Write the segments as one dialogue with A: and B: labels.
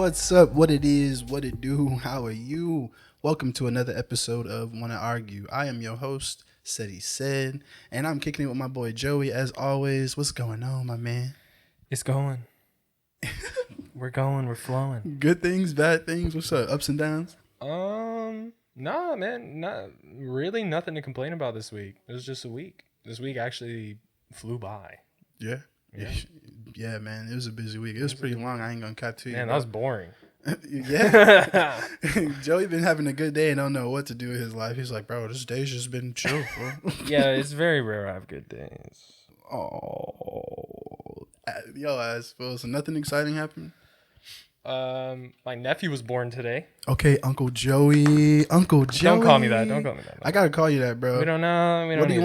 A: What's up? What it is? What it do? How are you? Welcome to another episode of Wanna Argue. I am your host, Ced, and I'm kicking it with my boy Joey as always. What's going on, my man?
B: It's going. We're going. We're flowing.
A: Good things, bad things. What's up? Ups and downs?
B: Nah, man. Not really. Nothing to complain about this week. It was just a week. This week actually flew by.
A: Yeah. Yeah, man. It was a busy week. It was pretty long. I ain't gonna cap to you.
B: Man, that was boring.
A: Yeah. Joey been having a good day and don't know what to do with his life. He's like, bro, this day's just been chill, bro.
B: Yeah, it's very rare I have good days.
A: Oh, yo ass, fool. So nothing exciting happened?
B: My nephew was born today.
A: Okay, Uncle Joey.
B: Don't call me that. Don't call me that.
A: I gotta call you that, bro.
B: We don't know.
A: What do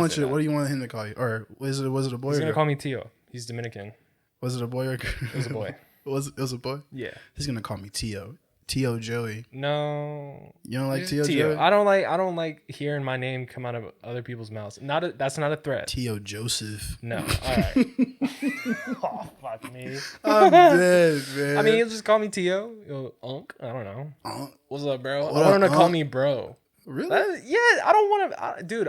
A: you want him to call you? Or was it a boy?
B: He's
A: or
B: gonna call me Tio. He's Dominican.
A: Was it a boy or
B: It was a boy.
A: It was a boy?
B: Yeah.
A: He's gonna call me Tio. Tio Joey.
B: No.
A: You don't like
B: Tio
A: Joey?
B: I don't like hearing my name come out of other people's mouths. That's not a threat.
A: Tio Joseph.
B: No. All right. Oh, fuck me.
A: I'm dead, man.
B: I mean, he'll just call me Tio. Unc. I don't know. What's up, bro? I want him to call me bro.
A: Really?
B: Yeah, I don't want to. Dude,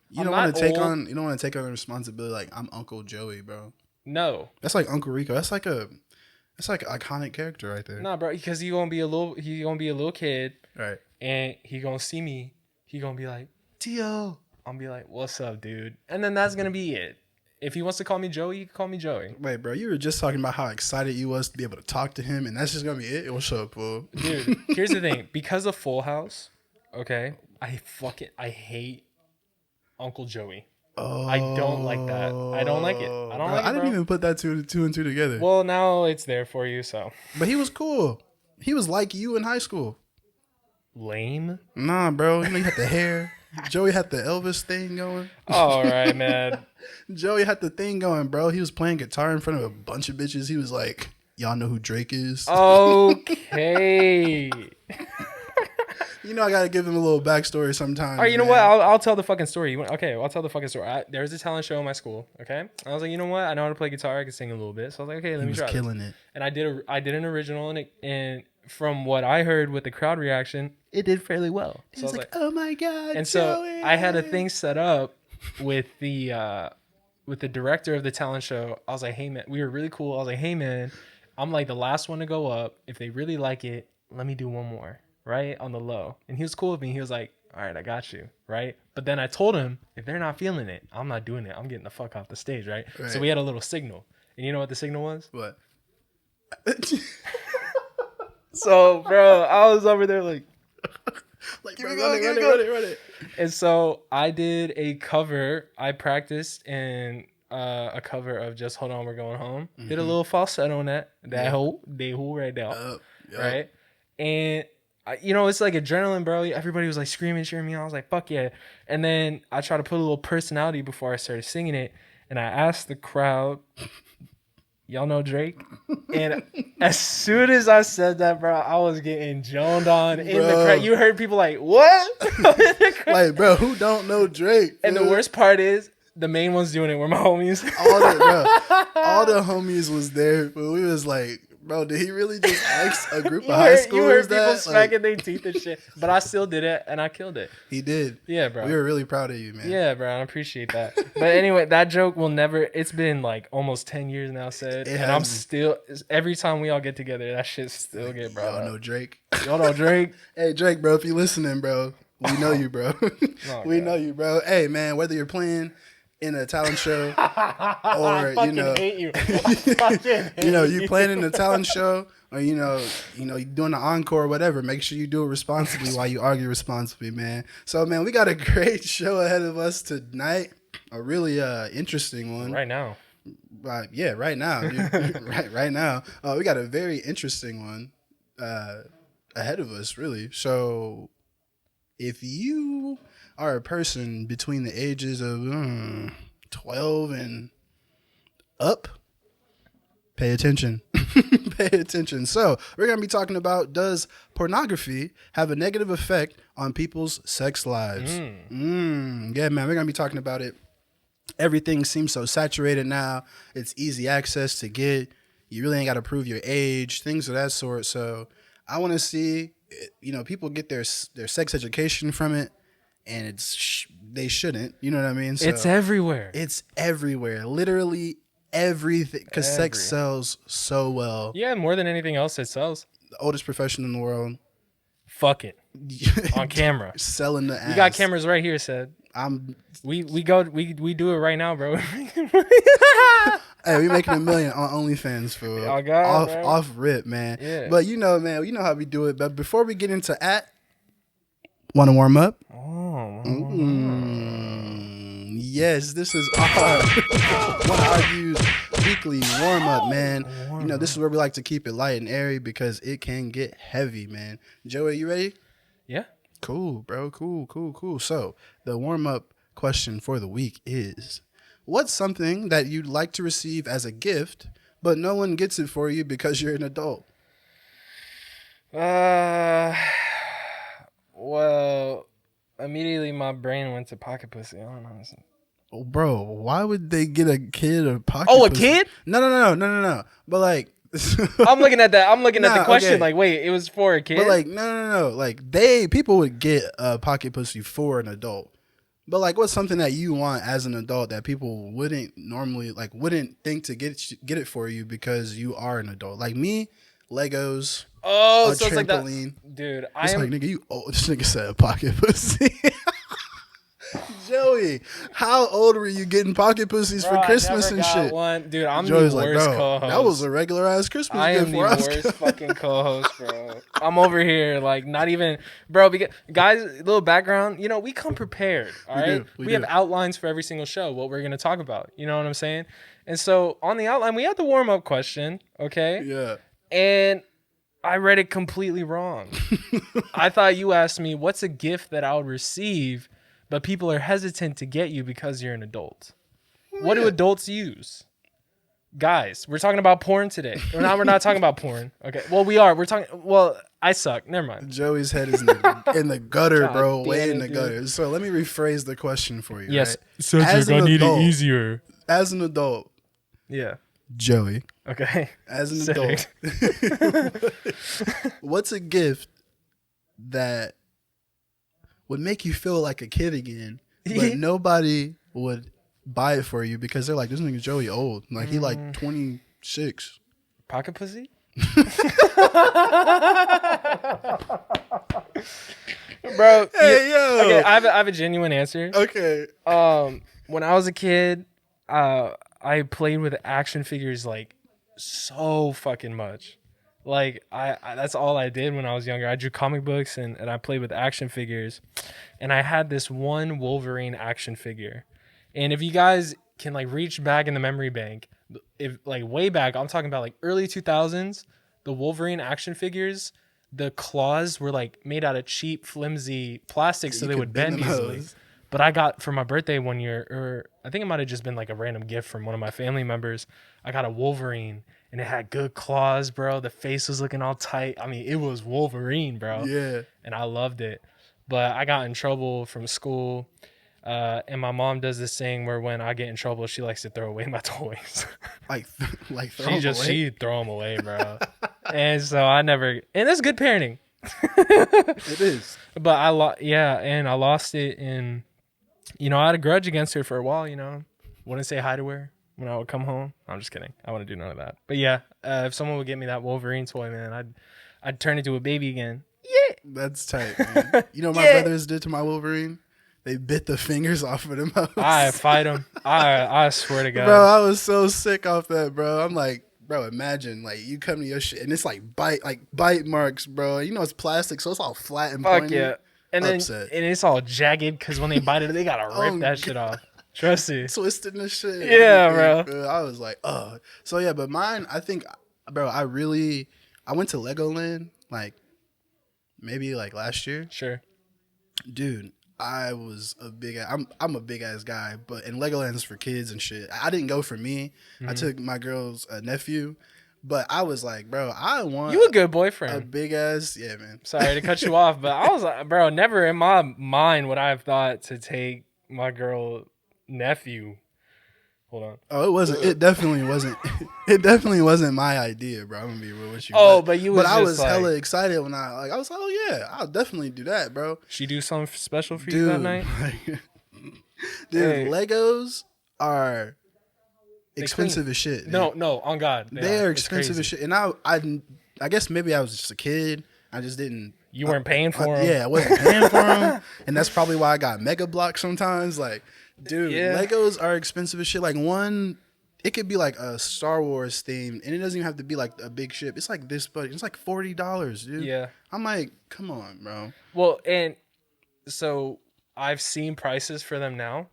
A: You don't want to take on the responsibility like I'm Uncle Joey, bro.
B: No.
A: That's like Uncle Rico. That's like an iconic character right there.
B: Nah, bro, because he gonna be a little kid,
A: right?
B: And he gonna see me. He gonna be like, Tio. I'm gonna be like, what's up, dude? And then that's gonna be it. If he wants to call me Joey, he can call me Joey.
A: Wait, bro, you were just talking about how excited you was to be able to talk to him, and that's just gonna be it. What's up, fool?
B: Dude, here's the thing. Because of Full House, okay, I hate Uncle Joey.
A: Oh,
B: I don't like that. I don't like it.
A: I didn't even put that two and two together.
B: Well, now it's there for you, so.
A: But he was cool. He was like you in high school.
B: Lame?
A: Nah, bro. You know, you had the hair. Joey had the Elvis thing going.
B: All right, man.
A: Joey had the thing going, bro. He was playing guitar in front of a bunch of bitches. He was like, y'all know who Drake is?
B: Okay.
A: You know, I got to give him a little backstory sometimes.
B: All right, you know what? I'll tell the fucking story. I'll tell the fucking story. There was a talent show in my school, okay? I was like, you know what? I know how to play guitar. I can sing a little bit. So I was like, okay, let me try. He was
A: killing it.
B: And I did an original, and from what I heard with the crowd reaction, it did fairly well.
A: He was like, oh my God,
B: and
A: Joey.
B: So I had a thing set up with the director of the talent show. I was like, hey, man, we were really cool. I was like, hey, man, I'm like the last one to go up. If they really like it, let me do one more. Right on the low. And he was cool with me. He was like, all right, I got you. Right. But then I told him, if they're not feeling it, I'm not doing it. I'm getting the fuck off the stage. Right. So we had a little signal. And you know what the signal was?
A: What?
B: So, bro, I was over there like
A: run it.
B: And so I did a cover. I practiced in a cover of Just Hold On, We're Going Home. Mm-hmm. Did a little falsetto on that. Whole right now. Right. And it's like adrenaline, bro. Everybody was like screaming, cheering me on. I was like, fuck yeah. And then I tried to put a little personality before I started singing it. And I asked the crowd, y'all know Drake? And as soon as I said that, bro, I was getting joned on in the crowd. You heard people like, what?
A: Like, bro, who don't know Drake?
B: And the worst part is, the main ones doing it were my homies.
A: All the homies was there, but we was like, bro, did he really just ask a group of high schoolers
B: You heard people
A: that?
B: smacking their teeth and shit. But I still did it, and I killed it.
A: He did.
B: Yeah, bro.
A: We were really proud of you, man.
B: Yeah, bro. I appreciate that. But anyway, that joke will never... It's been like almost 10 years now, Ced. And I'm still... Every time we all get together, that shit still get brought up.
A: Y'all know Drake.
B: Y'all know Drake?
A: Hey, Drake, bro, if you listening, bro, we know you, bro. We know you, bro. Hey, man, whether you're playing in a talent show or,
B: hate you. I fucking hate
A: you playing in a talent show or, you doing an encore or whatever, make sure you do it responsibly while you argue responsibly, man. So, man, we got a great show ahead of us tonight. A really interesting one.
B: Right now.
A: Yeah, right now. right now. We got a very interesting one ahead of us, really. So, if you are a person between the ages of 12 and up, pay attention. Pay attention. So we're going to be talking about, does pornography have a negative effect on people's sex lives? Yeah, man, we're going to be talking about it. Everything seems so saturated now. It's easy access to get. You really ain't got to prove your age, things of that sort. So I want to see, people get their sex education from it, and they shouldn't. You know what I mean? So
B: It's everywhere.
A: It's everywhere. Literally everything. Because sex sells so well.
B: Yeah, more than anything else, it sells.
A: The oldest profession in the world.
B: Fuck it. On camera.
A: Selling the ass.
B: You got cameras right here, Ced. We do it right now, bro.
A: Hey, we making $1 million on OnlyFans for off rip, man.
B: Yeah.
A: But man, you know how we do it. But before we get into want to warm up?
B: Oh.
A: Yes, this is our Wanna Argue's weekly warm up, man. This is where we like to keep it light and airy because it can get heavy, man. Joey, you ready?
B: Yeah.
A: Cool, bro. Cool. So the warm up question for the week is: what's something that you'd like to receive as a gift, but no one gets it for you because you're an adult?
B: Well, immediately my brain went to pocket pussy. I don't know.
A: Oh, bro, why would they get a kid a pocket?
B: Oh, a
A: pussy?
B: kid?
A: No. But like,
B: I'm looking at that. I'm looking at the question. Okay. Like, wait, it was for a kid?
A: But like, no. Like, people would get a pocket pussy for an adult. But like, what's something that you want as an adult that people wouldn't normally wouldn't think to get it for you because you are an adult? Like me, Legos.
B: Oh,
A: a
B: so
A: trampoline.
B: It's like that. Dude,
A: like, nigga, you old. This nigga said a pocket pussy. Joey, how old were you getting pocket pussies for Christmas and shit?
B: One. Dude, I'm
A: Joey's
B: the worst co-host.
A: That was a regular ass Christmas gift for us.
B: I am the worst fucking co-host, bro. I'm over here like not even, bro. Because guys, little background. We come prepared. All right, we have outlines for every single show. What we're gonna talk about. You know what I'm saying? And so on the outline, we had the warm up question. Okay.
A: Yeah.
B: And I read it completely wrong. I thought you asked me what's a gift that I would receive, but people are hesitant to get you because you're an adult. What do adults use? Guys, we're talking about porn today. We're not talking about porn. Okay. Well, we are. We're talking. Well, I suck. Never mind.
A: Joey's head is in the gutter, bro. Way in the gutter. So let me rephrase the question for you.
B: Yes.
A: Right?
B: So you're gonna need it easier.
A: As an adult.
B: Yeah.
A: Joey.
B: Okay.
A: As an adult. What's a gift that would make you feel like a kid again, but nobody would buy it for you because they're like, this nigga Joey old. Like, he like 26.
B: Pocket pussy? Bro.
A: Hey, yo.
B: Okay, I have a genuine answer.
A: Okay.
B: When I was a kid, I played with action figures like so fucking much. Like I that's all I did when I was younger. I drew comic books and I played with action figures. And I had this one Wolverine action figure. And if you guys can like reach back in the memory bank, if like way back, I'm talking about like early 2000s, the Wolverine action figures, the claws were like made out of cheap, flimsy plastic, so they would bend easily. But I got for my birthday one year, or I think it might have just been like a random gift from one of my family members. I got a Wolverine, and it had good claws, bro. The face was looking all tight. I mean, it was Wolverine, bro.
A: Yeah.
B: And I loved it. But I got in trouble from school, and my mom does this thing where when I get in trouble, she likes to throw away my toys.
A: like throw them away?
B: She'd throw them away, bro. And so I never, and that's good parenting.
A: It is.
B: But I lost it in. I had a grudge against her for a while, Wouldn't say hi to her when I would come home. I'm just kidding. I wouldn't do none of that. But yeah, if someone would get me that Wolverine toy, man, I'd turn into a baby again. Yeah.
A: That's tight, man. You know what my brothers did to my Wolverine? They bit the fingers off of them.
B: I fight them. I swear to God.
A: Bro, I was so sick off that, bro. I'm like, bro, imagine like you come to your shit and it's like bite marks, bro. It's plastic, so it's all flat and pointy.
B: Fuck yeah. And then it's all jagged because when they bite it, they gotta rip that shit off. Trust me.
A: Twisted and shit.
B: Yeah, bro.
A: I was like, oh. So yeah, but mine, I think, bro, I went to Legoland like maybe like last year.
B: Sure.
A: Dude, I was I'm a big ass guy, but in Legoland is for kids and shit. I didn't go for me. Mm-hmm. I took my girl's nephew. But I was like, bro, I want
B: you a good boyfriend.
A: A big ass, yeah, man.
B: Sorry to cut you off, but I was like, bro, never in my mind would I have thought to take my girl nephew Hold on.
A: Oh, it wasn't. It definitely wasn't. It definitely wasn't my idea, bro. I'm gonna be real with you.
B: Oh, but you was
A: I
B: just
A: was
B: like,
A: hella excited when I was like, oh yeah, I'll definitely do that, bro.
B: she do something special for you
A: Dude,
B: that night?
A: dude,
B: Hey.
A: Legos are
B: They
A: expensive
B: clean.
A: as shit. Dude.
B: No, on God.
A: They are
B: It's
A: expensive
B: crazy.
A: as shit. And I guess maybe I was just a kid. I just didn't.
B: You weren't paying for them.
A: Yeah, I wasn't paying for them, and that's probably why I got Mega Block sometimes. Like, dude,
B: Yeah.
A: Legos are expensive as shit. Like one, it could be like a Star Wars theme, and it doesn't even have to be like a big ship. It's like this, but it's like $40, dude.
B: Yeah.
A: I'm like, come on, bro.
B: Well, and so I've seen prices for them now,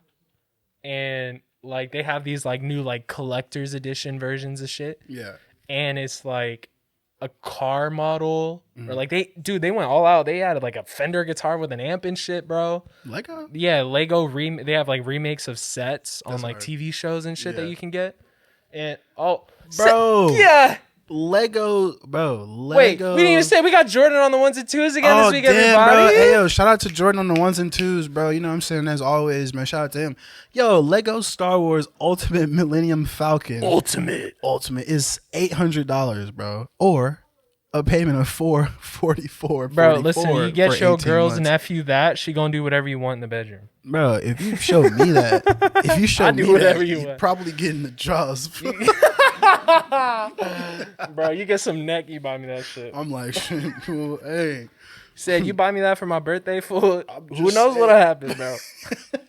B: and like they have these like new like collector's edition versions of shit,
A: Yeah,
B: and it's like a car model or like they went all out. They added like a Fender guitar with an amp and shit, bro.
A: Lego.
B: Yeah, they have like remakes of sets on
A: That's
B: like
A: hard.
B: TV shows and shit that
A: Yeah.
B: you can get. And
A: Bro.
B: yeah.
A: Lego, bro.
B: Wait,
A: Lego.
B: we didn't even say we got Jordan on the ones and twos again
A: Oh,
B: this week,
A: damn,
B: everybody.
A: bro. Hey, yo, shout out to Jordan on the ones and twos, bro. You know what I'm saying? As always, man. Shout out to him. Yo, Lego Star Wars Ultimate Millennium Falcon. Ultimate is $800, bro. Or a payment of $444.
B: Bro, listen, you get
A: for
B: your
A: 18
B: girl's
A: months.
B: nephew that, she gonna do whatever you want in the bedroom.
A: Bro, if you show me that,
B: I do whatever you
A: you're
B: want.
A: probably getting the draws.
B: Bro, you get some neck, you buy me that shit.
A: I'm like, shit, cool. Hey.
B: Said you buy me that for my birthday, fool. Who
A: just
B: knows
A: saying.
B: what'll happen, bro?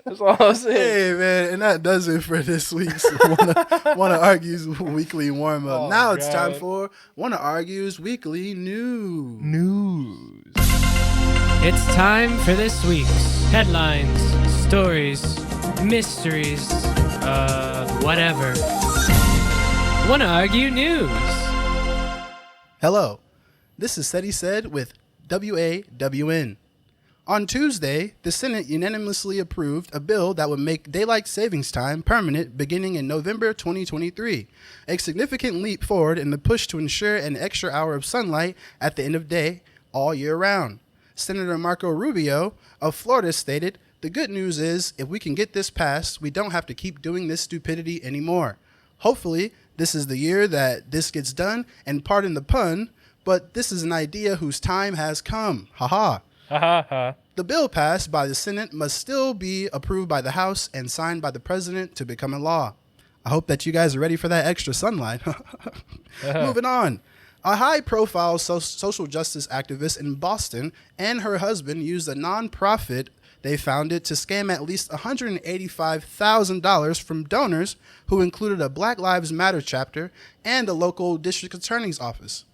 B: That's all I'm saying.
A: Hey man, and that does it for this week's Wanna Argue's weekly warm up.
B: Oh,
A: now it's time
B: God.
A: for Wanna Argue's weekly news.
C: It's time for this week's headlines, stories, mysteries, whatever. Wanna Argue News.
A: Hello, this is Ced with WAWN. On Tuesday, the Senate unanimously approved a bill that would make daylight savings time permanent beginning in November 2023, a significant leap forward in the push to ensure an extra hour of sunlight at the end of day all year round. Senator Marco Rubio of Florida stated, "The good news is, if we can get this passed, we don't have to keep doing this stupidity anymore. Hopefully, this is the year that this gets done, and pardon the pun, but this is an idea whose time has come. Haha."
B: Ha ha ha.
A: The bill passed by the Senate must still be approved by the House and signed by the President to become a law. I hope that you guys are ready for that extra sunlight. Moving on. A high-profile social justice activist in Boston and her husband used a nonprofit they founded to scam at least $185,000 from donors who included a Black Lives Matter chapter and a local district attorney's office.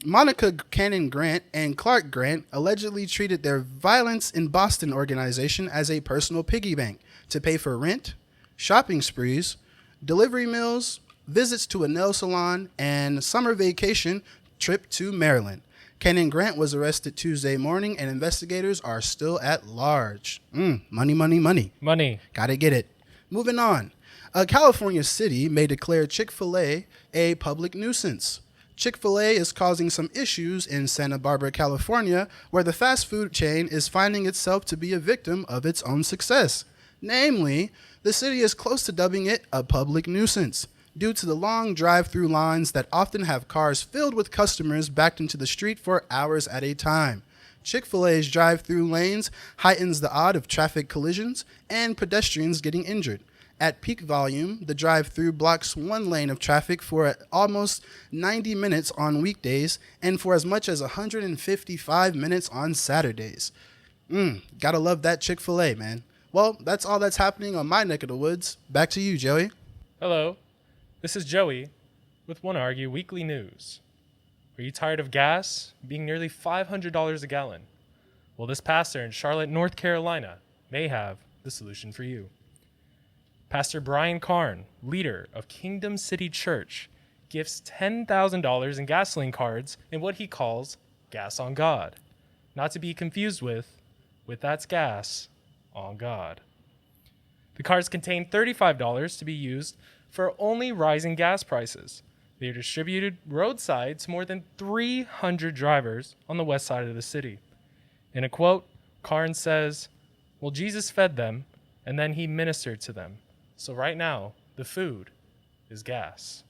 A: Monica Cannon Grant and Clark Grant allegedly treated their Violence in Boston organization as a personal piggy bank to pay for rent, shopping sprees, delivery meals, visits to a nail salon, and summer vacation trip to Maryland. Cannon Grant was arrested Tuesday morning, and investigators are still at large. Money, money, money.
B: Money.
A: Gotta get it. Moving on. A California city may declare Chick-fil-A a public nuisance. Chick-fil-A is causing some issues in Santa Barbara, California, where the fast food chain is finding itself to be a victim of its own success. Namely, the city is close to dubbing it a public nuisance due to the long drive-through lines that often have cars filled with customers backed into the street for hours at a time. Chick-fil-A's drive-through lanes heightens the odds of traffic collisions and pedestrians getting injured. At peak volume, the drive-through blocks one lane of traffic for almost 90 minutes on weekdays and for as much as 155 minutes on Saturdays. Gotta love that Chick-fil-A, man. Well, that's all that's happening on my neck of the woods. Back to you, Joey.
B: Hello, this is Joey with Wanna Argue Weekly News. Are you tired of gas being nearly $500 a gallon? Well, this pastor in Charlotte, North Carolina may have the solution for you. Pastor Brian Karn, leader of Kingdom City Church, gifts $10,000 in gasoline cards in what he calls Gas on God. Not to be confused with That's Gas on God. The cards contain $35 to be used for only rising gas prices. They are distributed roadside to more than 300 drivers on the west side of the city. In a quote, Karn says, "Well, Jesus fed them, and then he ministered to them. So right now, the food is gas.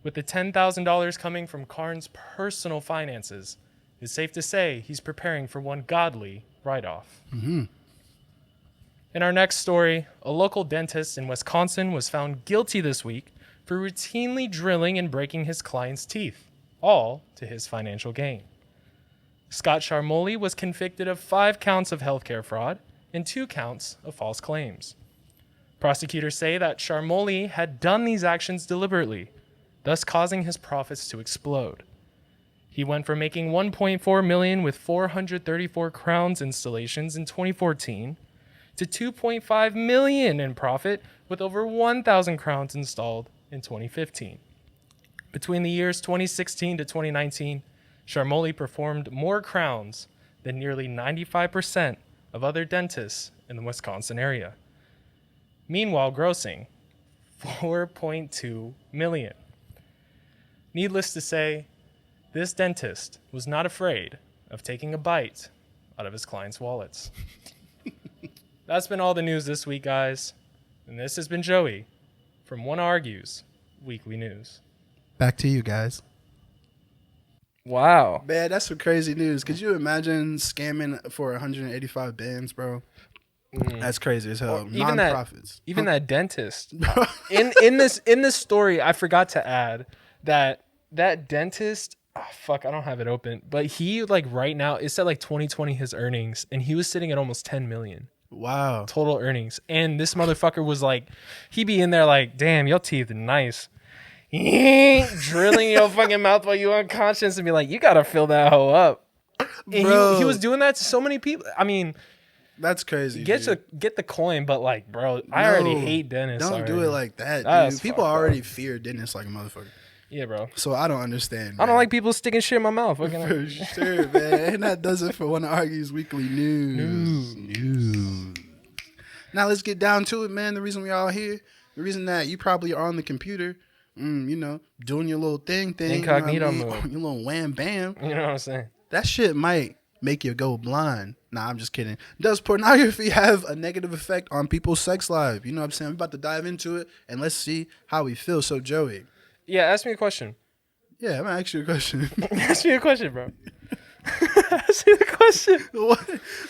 B: With the $10,000 coming from Karn's personal finances, it's safe to say he's preparing for one godly write-off.
A: Mm-hmm.
B: In our next story, a local dentist in Wisconsin was found guilty this week for routinely drilling and breaking his client's teeth, all to his financial gain. Scott Charmoli was convicted of 5 counts of healthcare fraud and 2 counts of false claims. Prosecutors say that Charmoli had done these actions deliberately, thus causing his profits to explode. He went from making $1.4 million with 434 crowns installations in 2014 to $2.5 million in profit with over 1,000 crowns installed in 2015. Between the years 2016 to 2019, Charmoli performed more crowns than nearly 95% of other dentists in the Wisconsin area. Meanwhile, grossing $4.2 million. Needless to say, this dentist was not afraid of taking a bite out of his clients' wallets. That's been all the news this week, guys. And this has been Joey from One Argues Weekly News.
A: Back to you guys.
B: Wow.
A: Man, that's some crazy news. Could you imagine scamming for 185 bands, bro? That's crazy as hell.
B: Even
A: Non-profits.
B: that dentist. in this story, I forgot to add that dentist, I don't have it open, but he, like, right now, it said like 2020 his earnings, and he was sitting at almost 10 million.
A: Wow.
B: Total earnings. And this motherfucker was like, he be in there like, damn, your teeth are nice. Drilling your fucking mouth while you unconscious and be like, you gotta fill that hoe up. And
A: Bro.
B: he was doing that to so many people. I mean,
A: that's crazy.
B: Get the coin, but like, bro, I already hate dentists.
A: Don't do it like that,
B: That's
A: dude. People
B: fucked
A: already
B: up.
A: fear dentists like a motherfucker.
B: Yeah, bro.
A: So I don't understand.
B: I don't like people sticking shit in my mouth.
A: For sure, man. And that does it for One Argues Weekly News. Now let's get down to it, man. The reason we all here, the reason that you probably are on the computer, doing your little thing.
B: Incognito mode.
A: Your little wham bam.
B: You know what I'm saying?
A: That shit might make you go blind. Nah, I'm just kidding. Does pornography have a negative effect on people's sex life? You know what I'm saying? We're about to dive into it, and let's see how we feel. So, Joey.
B: Yeah, ask me a question.
A: Yeah, I'm going to ask you a question.
B: Ask me a question, bro. Ask me the question.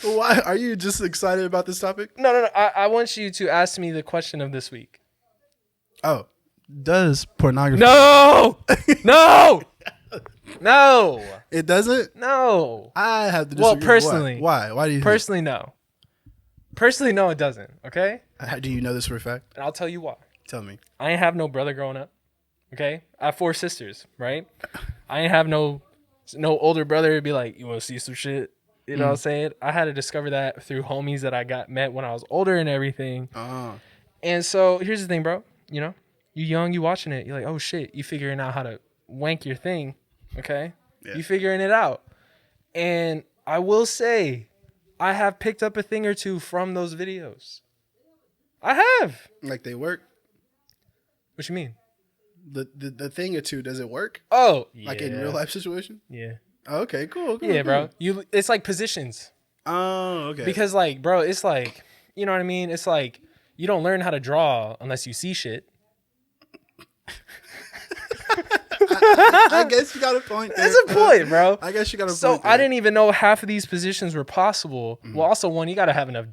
A: Why? Are you just excited about this topic?
B: No. I want you to ask me the question of this week.
A: Oh. Does pornography...
B: No! No!
A: It doesn't?
B: No.
A: I have to disagree.
B: Well, personally.
A: Why? Why do you
B: Personally, no. Personally, no, it doesn't. Okay?
A: Do you know this for a fact?
B: And I'll tell you why.
A: Tell me.
B: I ain't have no brother growing up. Okay? I have 4 sisters, right? I ain't have no older brother to be like, you want to see some shit? You know what I'm saying? I had to discover that through homies that I met when I was older and everything. And so here's the thing, bro. You know, you young, you watching it. You're like, oh shit. You figuring out how to wank your thing. Okay? Yeah. You figuring it out. And I will say, I have picked up a thing or two from those videos. I have.
A: Like they work?
B: What you mean?
A: The thing or two, does it work?
B: Oh,
A: like in real life situation?
B: Yeah.
A: Oh, okay, cool.
B: Yeah, bro. It's like positions.
A: Oh, okay.
B: Because like, bro, it's like, you know what I mean? It's like you don't learn how to draw unless you see shit.
A: I guess you got a point there.
B: That's a point, bro.
A: I guess you got a point.
B: So I didn't even know half of these positions were possible. Well, also one, you got to have enough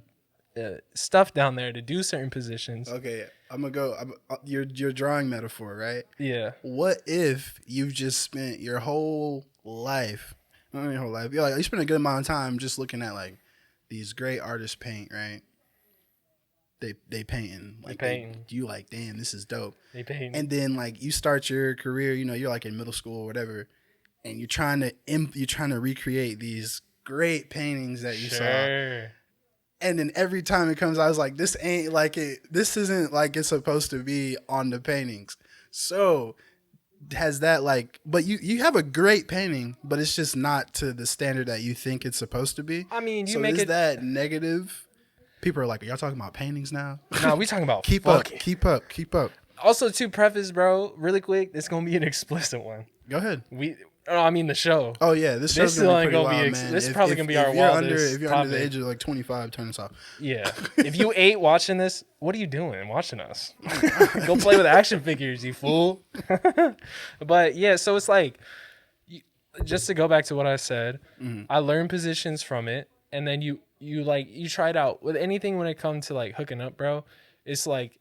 B: stuff down there to do certain positions.
A: Okay, I'm gonna go. Your drawing metaphor, right?
B: Yeah.
A: What if you've just spent your whole life, not your whole life, you spent a good amount of time just looking at like these great artists paint, right? They painting, like you like, damn, this is dope. They paint, and then like you start your career, you're like in middle school or whatever, and you're trying to recreate these great paintings that you saw. And then every time it comes out, I was like, this ain't like it. This isn't like it's supposed to be on the paintings. So has that like, but you have a great painting, but it's just not to the standard that you think it's supposed to be.
B: I mean,
A: is that negative? People are like, are y'all talking about paintings now?
B: No, we talking about
A: keep up.
B: Also, to preface, bro, really quick, it's gonna be an explicit one.
A: Go ahead.
B: Oh, I mean the show.
A: Oh yeah, this show's gonna be pretty wild, man.
B: This is probably gonna be our wildest.
A: If you're under the age of like 25, turn this off.
B: Yeah. If you ain't watching this, what are you doing watching us? Go play with action figures, you fool. But yeah, so it's like, just to go back to what I said, I learned positions from it, and then you try it out with anything when it comes to like hooking up, bro. It's like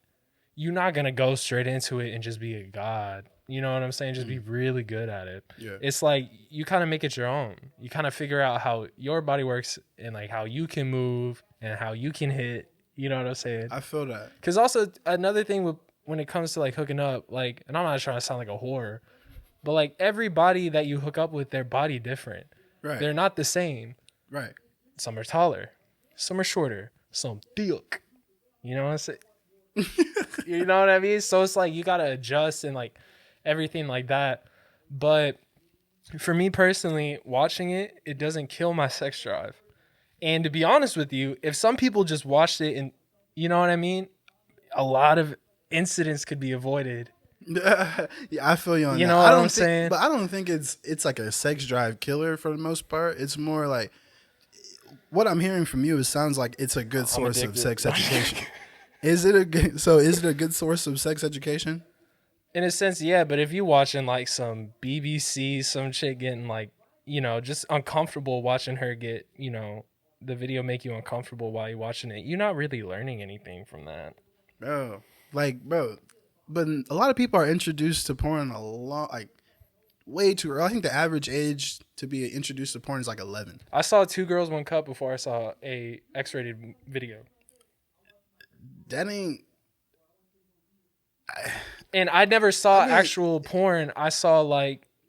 B: you're not gonna go straight into it and just be a god. You know what I'm saying? Just be really good at it. Yeah. It's like you kind of make it your own. You kind of figure out how your body works and like how you can move and how you can hit. You know what I'm saying?
A: I feel that.
B: Because also another thing when it comes to like hooking up, like, and I'm not trying to sound like a whore, but like everybody that you hook up with, their body different. Right. They're not the same. Right. Some are taller, some are shorter, some thick. You know what I'm saying? You know what I mean? So it's like you gotta adjust and like everything like that. But for me personally, watching it, it doesn't kill my sex drive. And to be honest with you, if some people just watched it and, you know what I mean, a lot of incidents could be avoided.
A: Yeah, I feel you on that.
B: You know what I'm saying?
A: But I don't think it's like a sex drive killer for the most part. It's more like what I'm hearing from you. It sounds like it's a good source of sex education. Is it a good source of sex education?
B: In a sense, yeah. But if you watching like some BBC, some chick getting like, you know, just uncomfortable watching her get, you know, the video make you uncomfortable while you're watching it, you're not really learning anything from that.
A: Bro, but a lot of people are introduced to porn way too early. I think the average age to be introduced to porn is like 11.
B: I saw 2 Girls, 1 Cup before I saw a X-rated video.
A: That ain't...
B: And I never saw actual porn. I saw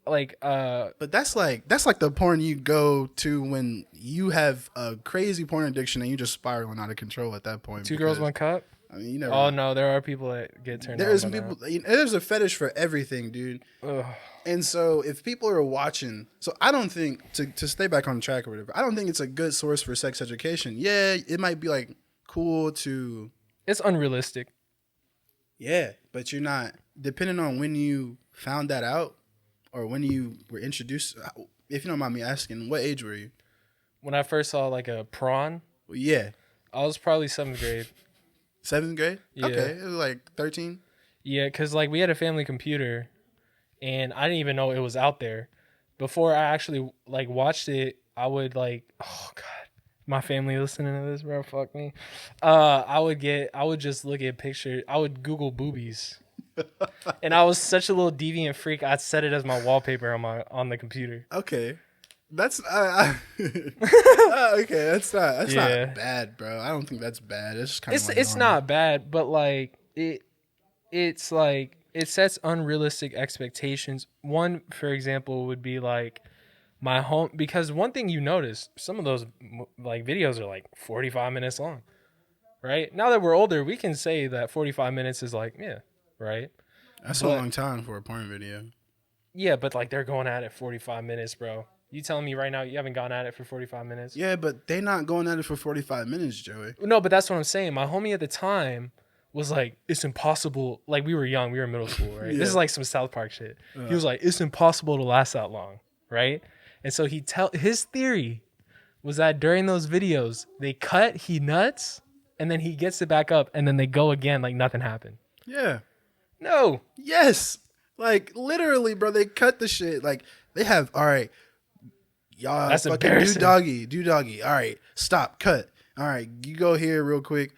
A: but that's like the porn you go to when you have a crazy porn addiction and you just spiraling out of control at that point.
B: 2 Girls, 1 Cup?
A: I mean, you never.
B: Oh no, there are people that get turned on.
A: There's people. There's a fetish for everything, dude. Ugh. And so if people are watching, so I don't think to stay back on track or whatever. I don't think it's a good source for sex education. Yeah, it might be like cool to.
B: It's unrealistic.
A: Yeah, but you're not depending on when you found that out or when you were introduced. If you don't mind me asking, what age were you?
B: When I first saw like a prawn.
A: Well, yeah,
B: I was probably 7th grade.
A: 7th grade?
B: Yeah.
A: Okay, it was like 13.
B: Yeah, because like we had a family computer, and I didn't even know it was out there. Before I actually like watched it, I would like, oh god, my family listening to this, bro, fuck me. I would just look at pictures. I would Google boobies, and I was such a little deviant freak. I'd set it as my wallpaper on the computer.
A: Okay. That's okay. That's not bad, bro. I don't think that's bad. It's just kind of
B: it's not bad, but like it's like it sets unrealistic expectations. One, for example, would be like my home, because one thing you notice, some of those like videos are like 45 minutes long, right? Now that we're older, we can say that 45 minutes is like, yeah, right?
A: That's a long time for a porn video.
B: Yeah, but like they're going at it 45 minutes, bro. You telling me right now you haven't gone at it for 45 minutes?
A: Yeah, but they not going at it for 45 minutes, Joey.
B: No, but that's what I'm saying. My homie at the time was like, it's impossible. Like, we were young. We were in middle school, right? Yeah. This is like some South Park shit. He was like, it's impossible to last that long, right? And so his theory was that during those videos, they cut, he nuts, and then he gets it back up, and then they go again like nothing happened.
A: Yeah.
B: No.
A: Yes. Like, literally, bro, they cut the shit. Like, they have, all right, y'all
B: that's
A: fucking
B: embarrassing.
A: Do doggy. All right, stop, cut. All right, you go here real quick,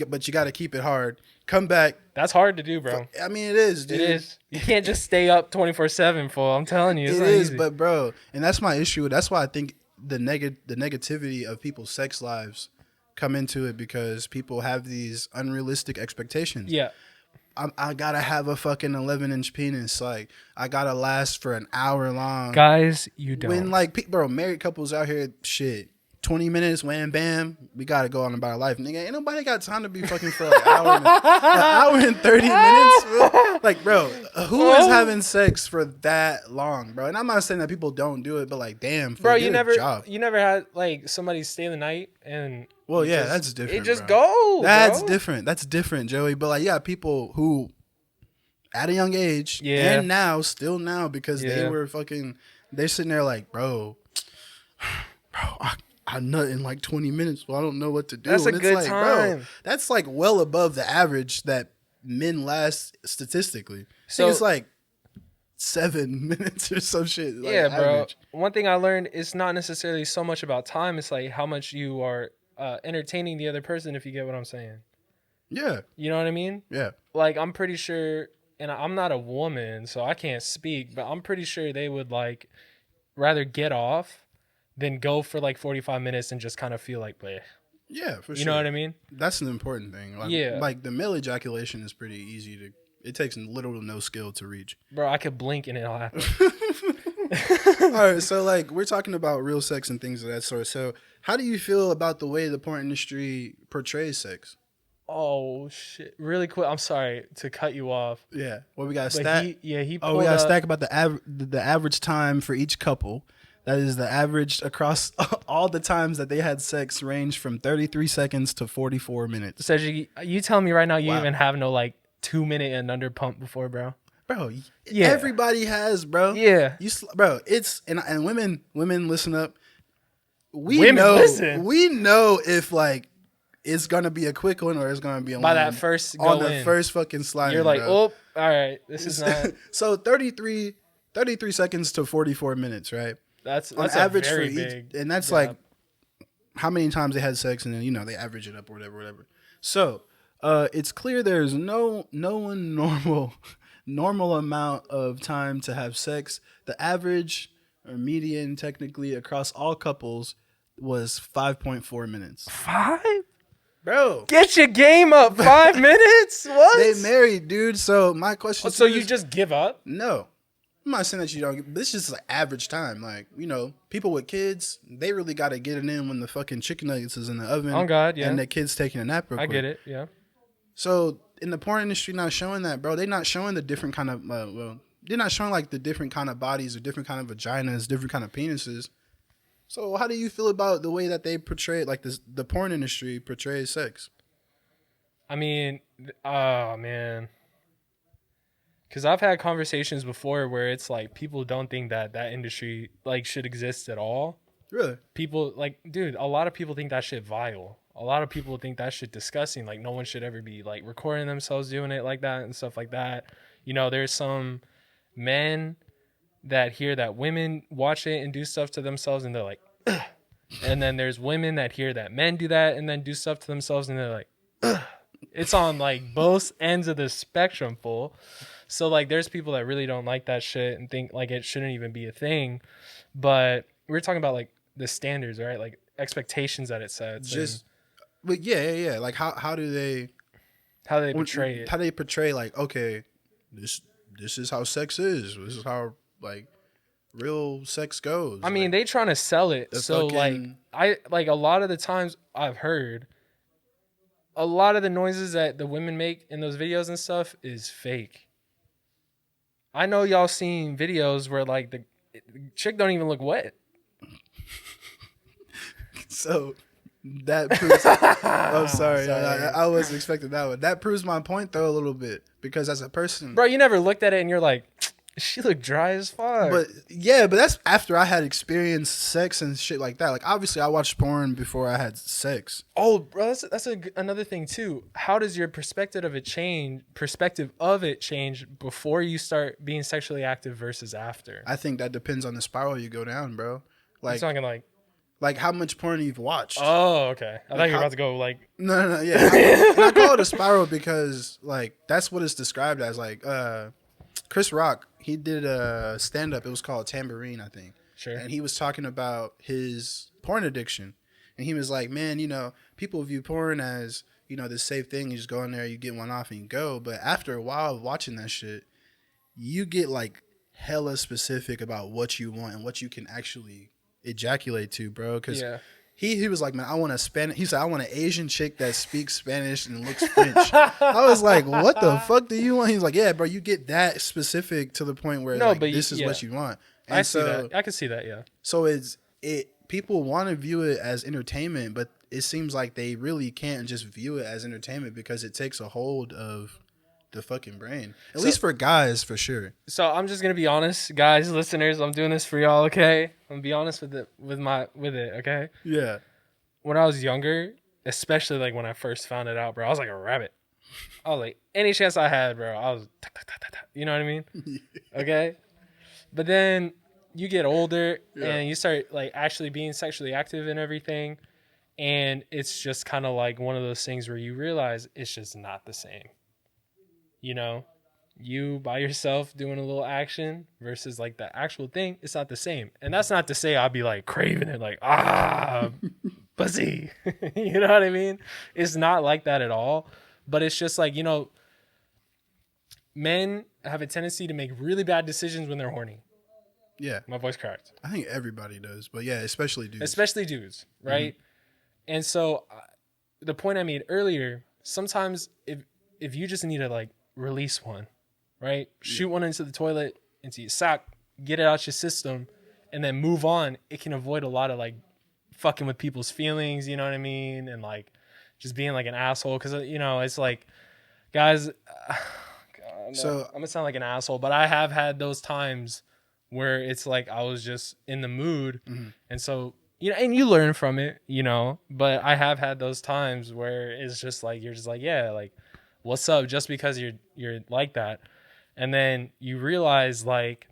A: but you got to keep it hard. Come back.
B: That's hard to do, bro.
A: I mean, it is, dude.
B: It is. You can't just stay up 24/7, fool. I'm telling you.
A: It is, but bro, and that's my issue. That's why I think the negativity of people's sex lives come into it, because people have these unrealistic expectations.
B: Yeah.
A: I gotta have a fucking 11-inch penis. Like, I gotta last for an hour long.
B: Guys, you don't.
A: When, like, bro, married couples out here, shit, 20 minutes, wham, bam, we gotta go on about our life. Nigga, ain't nobody got time to be fucking for like an hour and 30 minutes, bro. Like, bro, who is having sex for that long, bro? And I'm not saying that people don't do it, but like, damn,
B: bro, you never had like somebody stay the night and.
A: Well, yeah, that's different.
B: It just goes.
A: That's different. That's different, Joey. But like, yeah, people who at a young age and still now, because they were fucking they're sitting there like, bro, I nut in like 20 minutes. Well, I don't know what to do.
B: That's
A: and
B: a
A: it's
B: good
A: like,
B: time.
A: Bro, that's like well above the average that men last statistically.
B: So
A: I think it's like 7 minutes or some shit. Like
B: yeah, bro.
A: average.
B: One thing I learned is not necessarily so much about time. It's like how much you are entertaining the other person, if you get what I'm saying.
A: Yeah.
B: You know what I mean?
A: Yeah.
B: Like, I'm pretty sure, and I'm not a woman, so I can't speak, but I'm pretty sure they would, like, rather get off than go for, like, 45 minutes and just kind of feel like, bleh.
A: Yeah, for sure.
B: You know what I mean?
A: That's an important thing. Like,
B: Yeah.
A: Like, the male ejaculation is pretty easy to... It takes little to no skill to reach.
B: Bro, I could blink and it'll happen.
A: All right, so, like, we're talking about real sex and things of that sort. So, how do you feel about the way the porn industry portrays sex?
B: Oh, shit. Really quick. I'm sorry to cut you off.
A: Yeah. Well, we got a
B: But
A: stat.
B: he
A: Oh,
B: pulled
A: we got a
B: up.
A: stack about the average time for each couple. That is the average across all the times that they had sex range from 33 seconds to 44 minutes.
B: Says you telling me right now you
A: Wow.
B: even have no, like, 2-minute and under pump before, bro?
A: Bro,
B: Yeah.
A: everybody has, bro.
B: Yeah.
A: Bro, it's and women listen up. We
B: Women
A: know
B: listen.
A: we know if like it's gonna be a quick one or it's gonna be a
B: By
A: long
B: that
A: one.
B: first
A: on
B: go
A: the
B: in.
A: first fucking slide.
B: You're like,
A: bro.
B: oh, all right, this is not.
A: So 33 seconds to 44 minutes, right?
B: That's
A: On
B: a
A: average for
B: very
A: each,
B: big.
A: and that's
B: gap.
A: like how many times they had sex, and then they average it up or whatever. So it's clear there's no one normal amount of time to have sex. The average or median, technically, across all couples was 5.4 minutes.
B: 5.
A: Bro,
B: Get your game up. 5 minutes. What?
A: they married, dude. So my question.
B: So
A: to
B: you
A: is,
B: just give up?
A: no. I'm not saying that you don't. This is just like average time. Like, people with kids, they really got to get it in when the fucking chicken nuggets is in the oven.
B: Oh, God, yeah.
A: And the kid's taking a nap real
B: I
A: quick.
B: get it. Yeah.
A: So in the porn industry, not showing that, bro. They're not showing the different kind of. They're not showing like the different kind of bodies or different kind of vaginas, different kind of penises. So how do you feel about the way that they portray, like the porn industry portrays sex?
B: I mean, oh man. Because I've had conversations before where it's like people don't think that industry like should exist at all.
A: Really?
B: People like, dude, a lot of people think that shit vile. A lot of people think that shit disgusting. Like, no one should ever be like recording themselves doing it like that and stuff like that. There's some men that hear that women watch it and do stuff to themselves and they're like, ugh. And then there's women that hear that men do that and then do stuff to themselves and they're like, ugh. It's on like both ends of the spectrum, fool. So like there's people that really don't like that shit and think like it shouldn't even be a thing. But we're talking about like the standards, right? Like expectations that it sets.
A: But yeah. Like how do they
B: portray it?
A: How do they portray like, okay, this is how sex is. This is how like real sex goes.
B: I mean, they trying to sell it. So
A: fucking...
B: like a lot of the times I've heard a lot of the noises that the women make in those videos and stuff is fake. I know y'all seen videos where like the chick don't even look wet.
A: So that proves. I'm sorry. I wasn't expecting that one. That proves my point though a little bit because as a person,
B: bro, you never looked at it and you're like, she looked dry as fuck.
A: But that's after I had experienced sex and shit like that. Like obviously, I watched porn before I had sex.
B: Oh, bro, that's another thing too. How does your perspective of it change before you start being sexually active versus after?
A: I think that depends on the spiral you go down, bro. Like
B: you're talking
A: like how much porn you've watched.
B: Oh, okay. I thought you were about to go like
A: no, yeah. I call it a spiral because like that's what it's described as. Like Chris Rock, he did a stand up. It was called Tambourine, I think.
B: Sure.
A: And he was talking about his porn addiction, and he was like, man, people view porn as this safe thing. You just go in there, you get one off, and you go. But after a while of watching that shit, you get like hella specific about what you want and what you can actually ejaculate to, bro. Because he was like, man, I want a Spanish. He said, I want an Asian chick that speaks Spanish and looks French. I was like, what the fuck do you want? He's like, yeah, bro, you get that specific to the point where this is what you want. And
B: I see that. I can see that. Yeah.
A: So people want to view it as entertainment, but it seems like they really can't just view it as entertainment because it takes a hold of the fucking brain. At least for guys, for sure.
B: So I'm just gonna be honest, guys, listeners. I'm doing this for y'all, okay? I'm gonna be honest with it, okay?
A: Yeah.
B: When I was younger, especially like when I first found it out, bro, I was like a rabbit. I was like, any chance I had, bro, I was, you know what I mean? Okay. But then you get older and you start like actually being sexually active and everything. And it's just kind of like one of those things where you realize it's just not the same. You know, you by yourself doing a little action versus like the actual thing, it's not the same. And that's not to say I'll be like craving it, like, pussy. You know what I mean? It's not like that at all. But it's just like, you know, men have a tendency to make really bad decisions when they're horny.
A: Yeah.
B: My voice cracked.
A: I think everybody does. But yeah, especially dudes.
B: Especially dudes, right? Mm-hmm. And so the point I made earlier, sometimes if you just need to like release one, right? Shoot one into the toilet, into your sock, get it out your system, and then move on, it can avoid a lot of like fucking with people's feelings, you know what I mean? And like just being like an asshole. Cause you know, it's like, guys, so I'm gonna sound like an asshole, but I have had those times where it's like I was just in the mood. Mm-hmm. And so, you know, and you learn from it, you know, but I have had those times where it's just like, you're just like, yeah, like, what's up? Just because you're like that. And then you realize like,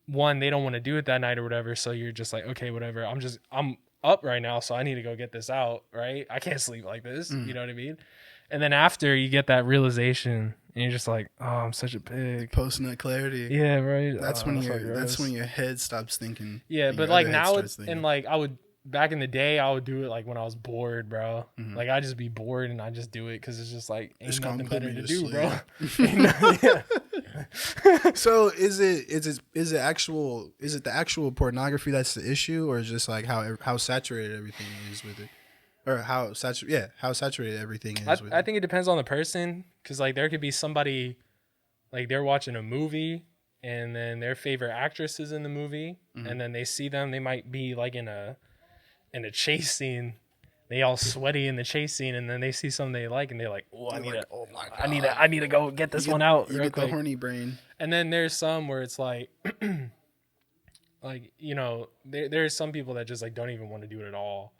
B: one, they don't want to do it that night or whatever. So you're just like, okay, whatever. I'm up right now. So I need to go get this out. Right. I can't sleep like this. You know what I mean? And then after you get that realization and you're just like, oh, I'm such a pig.
A: Post-nut clarity.
B: Yeah. Right.
A: That's when that's when your head stops thinking.
B: Yeah. But like now and like back in the day, I would do it like when I was bored, bro. Mm-hmm. Like I just be bored and I just do it because it's just like ain't nothing better to do, bro.
A: So is it the actual pornography that's the issue, or is just like how saturated everything is with it, or how saturated everything is with it?
B: I think it depends on the person, because like there could be somebody like they're watching a movie and then their favorite actress is in the movie, and then they see them, they might be like in a chase scene, they all sweaty in the chase scene, and then they see something they like and they're like, oh, I need to go get this one out.
A: You get the horny brain.
B: And then there's some where it's like like, you know, there's some people that just like don't even want to do it at all.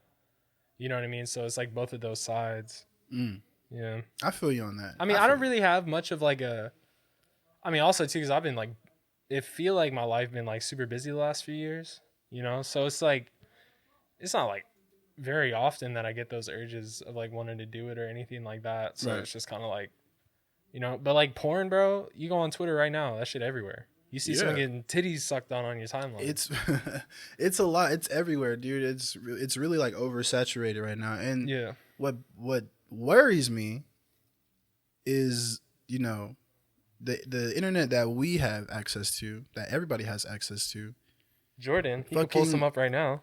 B: You know what I mean? So it's like both of those sides. Yeah.
A: I feel you on that.
B: I mean, I don't really have much of like also too, because I've been like, it feel like my life been like super busy the last few years, you know? So it's like, it's not like very often that I get those urges of like wanting to do it or anything like that. So It's just kind of like, you know, but like porn, bro, you go on Twitter right now, that shit everywhere. You see someone getting titties sucked on your timeline.
A: It's a lot. It's everywhere, dude. It's really like oversaturated right now. And what worries me is, you know, the internet that we have access to, that everybody has access to.
B: Jordan, he can pull some up right now.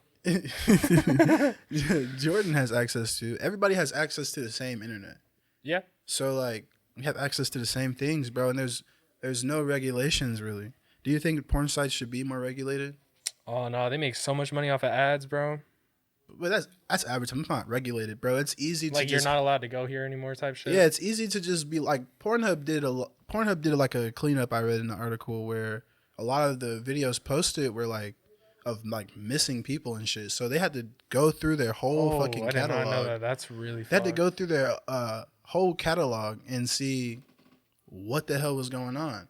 A: Jordan has access to. Everybody has access to the same internet.
B: Yeah.
A: So like we have access to the same things, bro. And there's no regulations really. Do you think porn sites should be more regulated?
B: Oh no, they make so much money off of ads, bro.
A: But that's advertising. It's not regulated, bro. It's easy to
B: like you're not allowed to go here anymore type shit.
A: Yeah, it's easy to just be like Pornhub did like a cleanup. I read in the article where a lot of the videos posted were like of like missing people and shit. So they had to go through their whole fucking catalog. I did not know
B: that. That's really.
A: They had to go through their whole catalog and see what the hell was going on.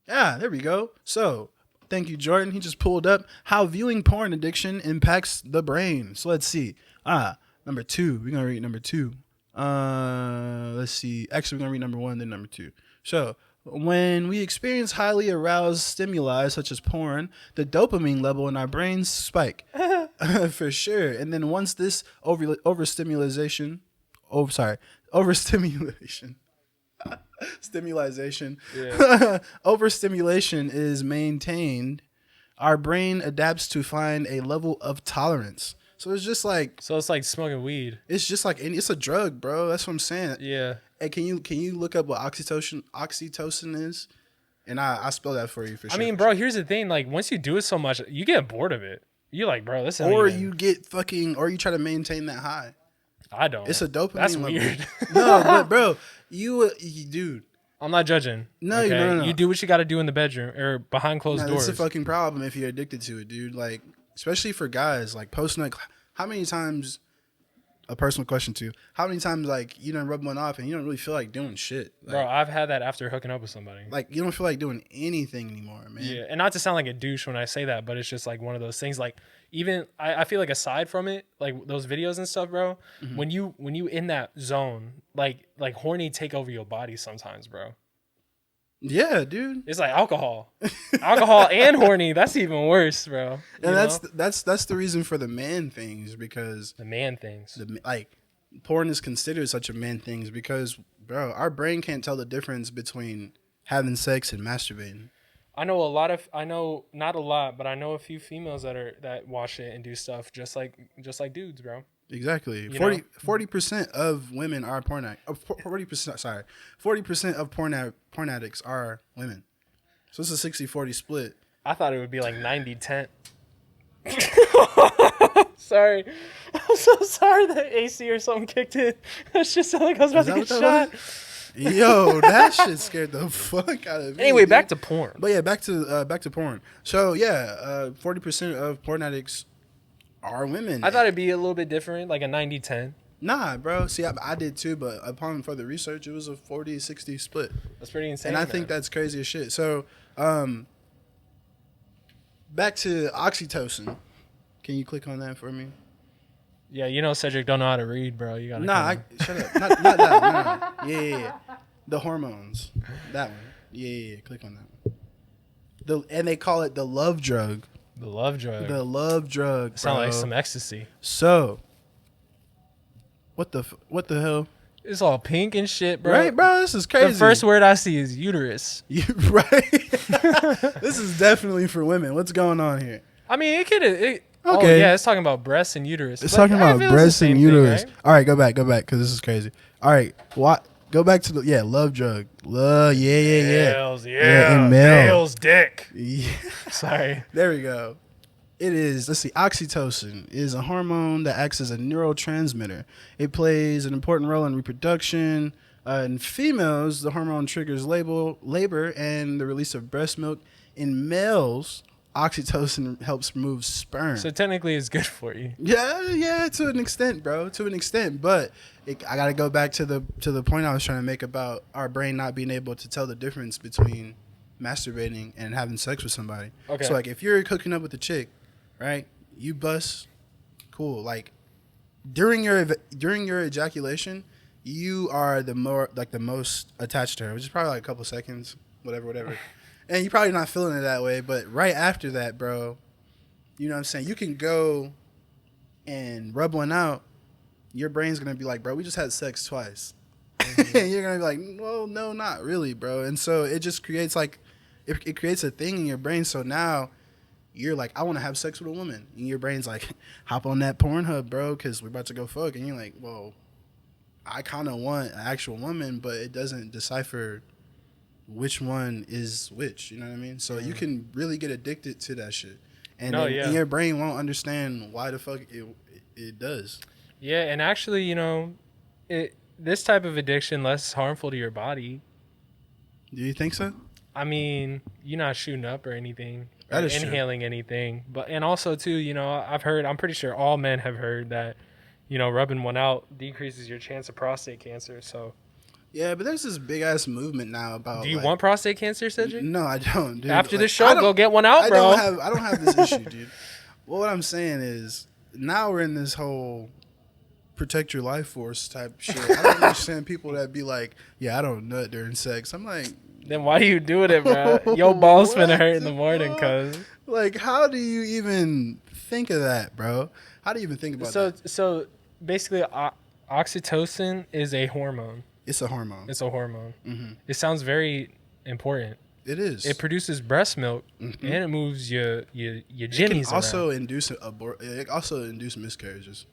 A: Yeah, there we go. So, thank you, Jordan. He just pulled up how viewing porn addiction impacts the brain. So let's see. Number 2. We're gonna read number 2. Let's see. Actually, we're gonna read number 1, then number 2. So, when we experience highly aroused stimuli such as porn, the dopamine level in our brains spike. For sure. And then once this overstimulation overstimulation is maintained, our brain adapts to find a level of tolerance. So it's just like
B: smoking weed.
A: It's just like it's a drug, bro. That's what I'm saying.
B: Yeah.
A: Hey, can you look up what oxytocin is? And I spell that for you for sure.
B: I mean, bro, here's the thing. Like once you do it so much, you get bored of it. You're like, bro, this.
A: Or you try to maintain that high.
B: I don't.
A: It's a dopamine
B: That's
A: level.
B: Weird.
A: No, but bro, you dude,
B: I'm not judging.
A: No,
B: okay?
A: no.
B: You do what you got to do in the bedroom or behind closed doors.
A: That's a fucking problem if you're addicted to it, dude. Like, especially for guys, like post-nut. How many times? A personal question too. How many times like you don't rub one off and you don't really feel like doing shit? Like,
B: bro, I've had that after hooking up with somebody.
A: Like you don't feel like doing anything anymore, man.
B: Yeah, and not to sound like a douche when I say that, but it's just like one of those things. Like even I feel like aside from it, like those videos and stuff, bro. Mm-hmm. When you in that zone, like horny take over your body sometimes, bro.
A: Yeah, dude.
B: It's like alcohol and horny. That's even worse, bro.
A: And that's the reason for the man things because
B: the man things,
A: like porn is considered such a man things because, bro, our brain can't tell the difference between having sex and masturbating.
B: I know not a lot, but I know a few females that watch it and do stuff just like dudes, bro.
A: Exactly. 40% of women are 40% of porn addicts are women. So it's a 60-40 split.
B: I thought it would be like 90-10. Sorry. I'm so sorry that AC or something kicked in. That shit sounded like I was about to get shot.
A: Yo, that shit scared the fuck out of me.
B: Anyway, back to porn.
A: But yeah, back to porn. So yeah, 40% of porn addicts are women.
B: I thought it'd be a little bit different, like a 90-10.
A: Nah, bro. See, I did too, but upon further research, it was a 40-60 split.
B: That's pretty insane.
A: And I think that's crazy as shit. So, back to oxytocin. Can you click on that for me?
B: Yeah, you know Cedric don't know how to read, bro. You gotta
A: shut up. Not that. No. Yeah. The hormones. That one. Yeah. Click on that one. And they call it the love drug.
B: The love drug.
A: The love drug.
B: Sound like some ecstasy.
A: So, what the hell?
B: It's all pink and shit, bro.
A: Right, bro. This is crazy.
B: The first word I see is uterus.
A: Right. This is definitely for women. What's going on here?
B: I mean, okay. Oh, yeah, it's talking about breasts and uterus.
A: It's talking about breasts and uterus. Thing, right? All right, go back, because this is crazy. All right, go back to the love drug. Love, yeah.
B: Males, and males dick.
A: Yeah.
B: Sorry.
A: There we go. It is, let's see, oxytocin is a hormone that acts as a neurotransmitter. It plays an important role in reproduction. In females, the hormone triggers labor and the release of breast milk. In males, oxytocin helps remove sperm.
B: So technically it's good for you.
A: Yeah, to an extent, bro. To an extent. But I got to go back to the point I was trying to make about our brain not being able to tell the difference between masturbating and having sex with somebody. Okay. So, like, if you're hooking up with a chick, right, you bust, cool. Like, during your ejaculation, you are the most attached to her, which is probably like a couple seconds, whatever. And you're probably not feeling it that way, but right after that, bro, you know what I'm saying? You can go and rub one out. Your brain's going to be like, bro, we just had sex twice. Mm-hmm. And you're going to be like, well, no, not really, bro. And so it just creates it creates a thing in your brain. So now you're like, I want to have sex with a woman. And your brain's like, hop on that Pornhub, bro, because we're about to go fuck. And you're like, well, I kind of want an actual woman, but it doesn't decipher which one is which, you know what I mean? So you can really get addicted to that shit. And, and your brain won't understand why the fuck it does.
B: Yeah, and actually, you know, this type of addiction less harmful to your body.
A: Do you think so?
B: I mean, you're not shooting up or anything,
A: or
B: inhaling anything. And also, too, you know, I'm pretty sure all men have heard that, you know, rubbing one out decreases your chance of prostate cancer, so...
A: Yeah, but there's this big ass movement now about.
B: Do you want prostate cancer, Cedric?
A: No, I don't, dude.
B: After the show, go get one out, bro.
A: I don't have this issue, dude. Well, what I'm saying is, now we're in this whole protect your life force type shit. I don't understand people that be like, yeah, I don't nut during sex. I'm like,
B: then why are you doing it, bro? Your balls finna hurt in the morning, cuz.
A: Like, how do you even think of that, bro? How do you even think about that?
B: So basically, oxytocin is a hormone.
A: It's a hormone.
B: Mm-hmm. It sounds very important.
A: It is.
B: It produces breast milk, and it moves your jimmies around.
A: It also induce miscarriages,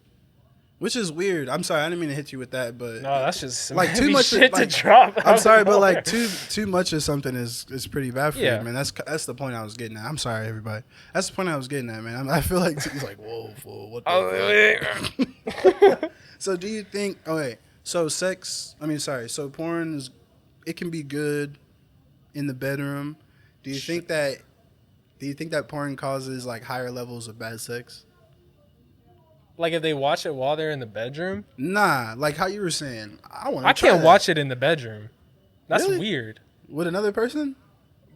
A: which is weird. I'm sorry, I didn't mean to hit you with that, but
B: no, that's just some
A: like too much
B: shit to drop.
A: I'm sorry, but like too much of something is pretty bad for you, man. That's the point I was getting at. I'm sorry, everybody. That's the point I was getting at, man. I feel like he's like, whoa, what the fuck? So do you think? So porn it can be good in the bedroom. Do you think that porn causes like higher levels of bad sex?
B: Like if they watch it while they're in the bedroom?
A: Nah, like how you were saying.
B: I can't watch it in the bedroom. That's
A: Really?
B: weird.
A: With another person?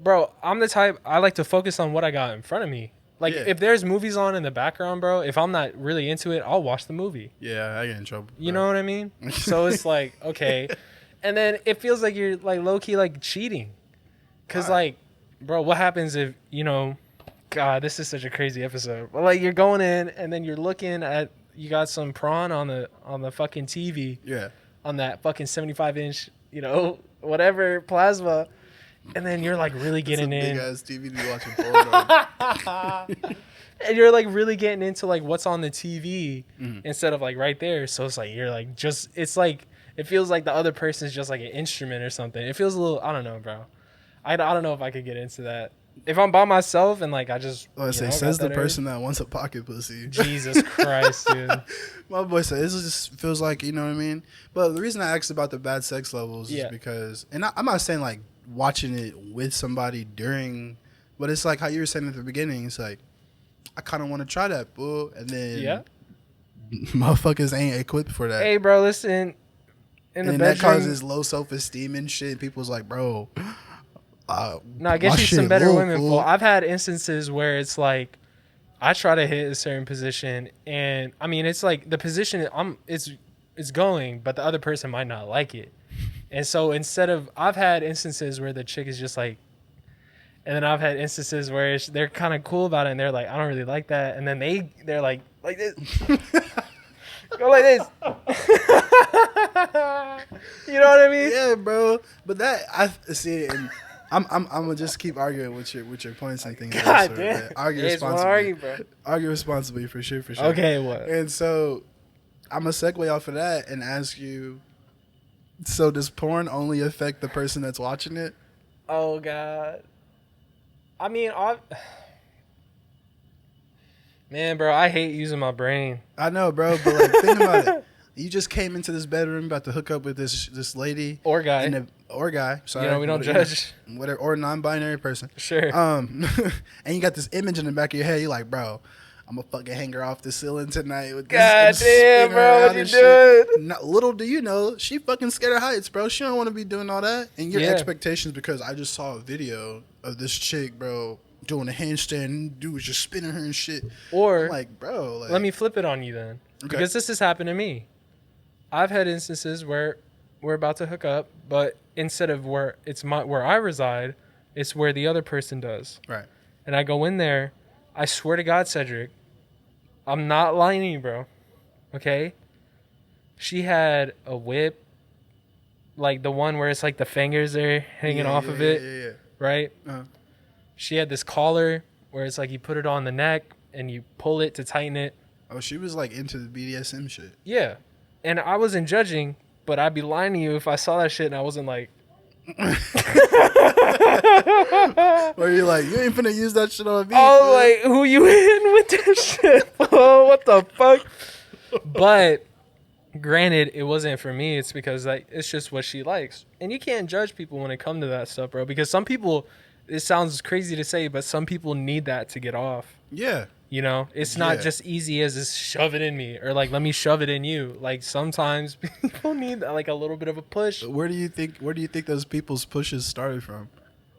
B: Bro, I'm the type, I like to focus on what I got in front of me. Like, if there's movies on in the background, bro, if I'm not really into it, I'll watch the movie.
A: Yeah, I get in trouble.
B: You know what I mean? So it's like, okay. And then it feels like you're, like, low-key, like, cheating. Because, like, bro, what happens if, you know, God, this is such a crazy episode. But, like, you're going in, and then you're looking at, you got some prawn on the fucking TV.
A: Yeah.
B: On that fucking 75-inch, you know, whatever, plasma. And then you're like really getting in.
A: Big ass TV to be watching porn on.
B: And you're like really getting into like what's on the TV instead of like right there. So it's like you're like just it's like it feels like the other person's just like an instrument or something. It feels a little I don't know, bro. I don't know if I could get into that. If I'm by myself and like I just
A: says the person that wants a pocket pussy.
B: Jesus Christ, dude.
A: My boy said this just feels like, you know what I mean? But the reason I asked about the bad sex levels is because, and I'm not saying like watching it with somebody during, but it's like how you were saying at the beginning. It's like I kind of want to try that, boo, and then motherfuckers ain't equipped for that.
B: Hey, bro, listen. In the bedroom,
A: that causes low self-esteem and shit. People's like, bro.
B: No, I guess you some better women. Fool. I've had instances where it's like I try to hit a certain position, and I mean it's like the position it's going, but the other person might not like it. And so I've had instances where the chick is just like, and then I've had instances where they're kind of cool about it, and they're like, I don't really like that, and then they're like this, go like this. You know what I mean?
A: Yeah, bro. But that I see, and I'm gonna just keep arguing with your points and things.
B: God damn.
A: Argue responsibly, bro. Argue responsibly for sure.
B: Okay, what?
A: And so I'm gonna segue off of that and ask you. So does porn only affect the person that's watching it?
B: Oh God. I mean, man, bro, I hate using my brain.
A: I know, bro, but like, think about it. You just came into this bedroom about to hook up with this lady
B: or guy,
A: Sorry,
B: you know we don't judge.
A: Whatever, or non-binary person.
B: Sure.
A: And you got this image in the back of your head. You're like, bro, I'm gonna fucking hang her off the ceiling tonight with this.
B: God damn, bro, what you doing?
A: Little do you know, she fucking scared of heights, bro. She don't want to be doing all that. And your expectations, because I just saw a video of this chick, bro, doing a handstand, and dude was just spinning her and shit.
B: Or
A: I'm like, bro, like,
B: let me flip it on you then, because this has happened to me. I've had instances where we're about to hook up, but instead of where I reside, it's where the other person does.
A: Right.
B: And I go in there. I swear to God, Cedric, I'm not lying to you, bro. Okay? She had a whip, like the one where it's like the fingers are hanging off of it.
A: Yeah.
B: Right?
A: Uh-huh.
B: She had this collar where it's like you put it on the neck and you pull it to tighten it.
A: Oh, she was like into the BDSM shit.
B: Yeah. And I wasn't judging, but I'd be lying to you if I saw that shit and I wasn't like...
A: Where you're like, you ain't finna use that shit on me.
B: Oh, like, who you in with that shit? Oh, what the fuck? But granted, it wasn't for me. It's because like it's just what she likes. And you can't judge people when it comes to that stuff, bro. Because some people, it sounds crazy to say, but some people need that to get off.
A: Yeah.
B: You know, it's not just easy as just shove it in me or like let me shove it in you. Like sometimes people need like a little bit of a push.
A: Where do you think those people's pushes started from?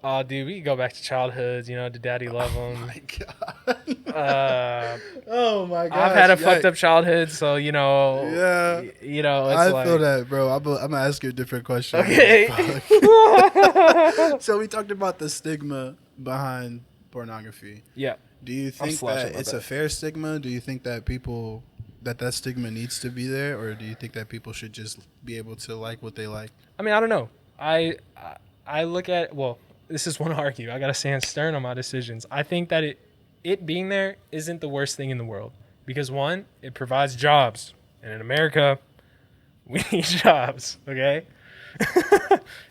B: Oh, dude, we can go back to childhoods. You know, did Daddy love them?
A: Oh my god.
B: Oh my god. I've had a fucked up childhood, so you know.
A: Yeah.
B: You know, it's
A: I feel that, bro. I'm gonna ask you a different question.
B: Okay.
A: So we talked about the stigma behind pornography.
B: Yeah.
A: Do you think that it's a fair stigma? Do you think that people that stigma needs to be there, or do you think that people should just be able to like what they like?
B: I mean, I don't know. I look at this is one to argue. I gotta stand stern on my decisions. I think that it being there isn't the worst thing in the world because one, it provides jobs, and in America, we need jobs. Okay,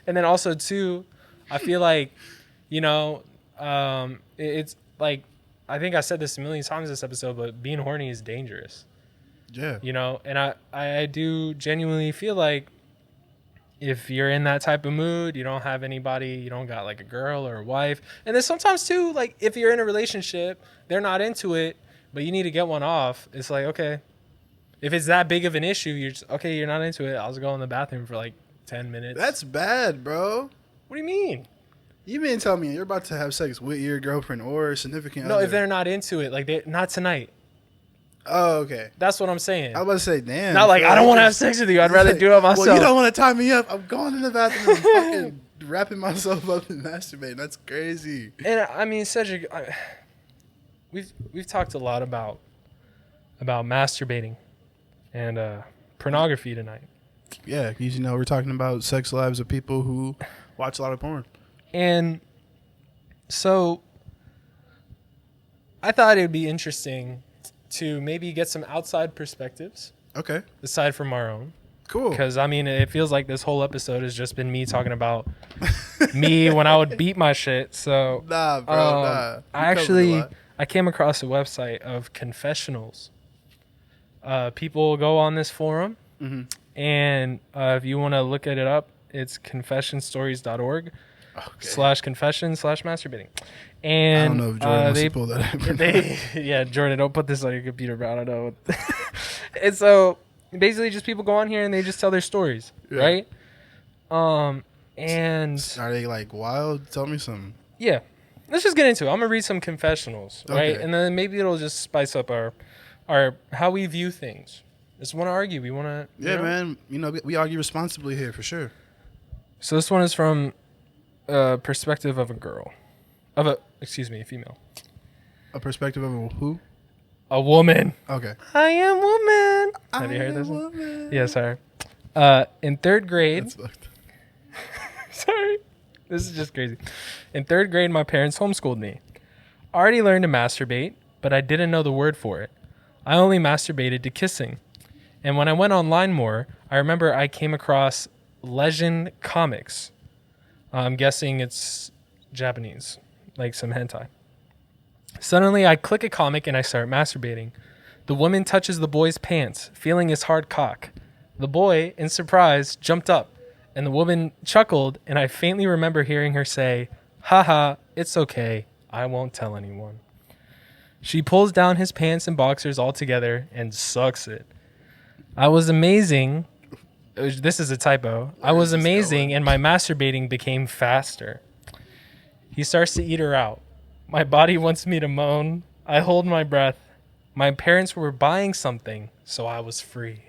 B: and then also two, I feel like it's like. I think I said this a million times this episode, but being horny is dangerous.
A: Yeah.
B: You know, and I do genuinely feel like if you're in that type of mood, you don't have anybody, you don't got like a girl or a wife. And then sometimes too, like if you're in a relationship, they're not into it, but you need to get one off. It's like, okay, if it's that big of an issue, you're just, okay, you're not into it. I'll just go in the bathroom for like 10 minutes.
A: That's bad, bro.
B: What do you mean?
A: You mean tell me you're about to have sex with your girlfriend or significant other?
B: No, if they're not into it, like not tonight.
A: Oh, okay.
B: That's what I'm saying.
A: I was about to say, damn.
B: Not like, I don't want to have sex with you. I'd rather do it myself.
A: Well, you don't want to tie me up. I'm going in the bathroom and fucking wrapping myself up and masturbating. That's crazy.
B: And I mean, Cedric, we've talked a lot about masturbating and pornography tonight.
A: Yeah, because, you know, we're talking about sex lives of people who watch a lot of porn.
B: And so I thought it would be interesting to maybe get some outside perspectives.
A: Okay.
B: Aside from our own.
A: Cool.
B: Because, I mean, it feels like this whole episode has just been me talking about me when I would beat my shit. So,
A: nah, bro, nah.
B: I came across a website of confessionals. People go on this forum, and if you want to look it up, it's confessionstories.org /confession/masturbating. And
A: I don't know if Jordan wants to pull that up.
B: Jordan, don't put this on your computer, bro. I don't know. And so basically just people go on here and they just tell their stories, right? And
A: are they like wild? Tell me something.
B: Yeah. Let's just get into it. I'm going to read some confessionals, right?
A: Okay.
B: And then maybe it'll just spice up our how we view things. Just want to argue. We want to
A: man. You know, we argue responsibly here for sure.
B: So this one is from a perspective of a girl. A female.
A: A perspective of a who?
B: A woman.
A: Okay.
B: I am woman. Have you heard this one?
A: Woman.
B: Yeah, sorry. In third grade.
A: That's fucked.
B: Sorry. This is just crazy. In third grade, my parents homeschooled me. I already learned to masturbate, but I didn't know the word for it. I only masturbated to kissing. And when I went online more, I remember I came across Legend Comics. I'm guessing it's Japanese, like some hentai. Suddenly, I click a comic and I start masturbating. The woman touches the boy's pants, feeling his hard cock. The boy, in surprise, jumped up, and the woman chuckled, and I faintly remember hearing her say, "Haha, it's okay. I won't tell anyone." She pulls down his pants and boxers all together and sucks it. I was amazing. This is a typo. I was amazing, and my masturbating became faster. He starts to eat her out. My body wants me to moan. I hold my breath. My parents were buying something, so I was free.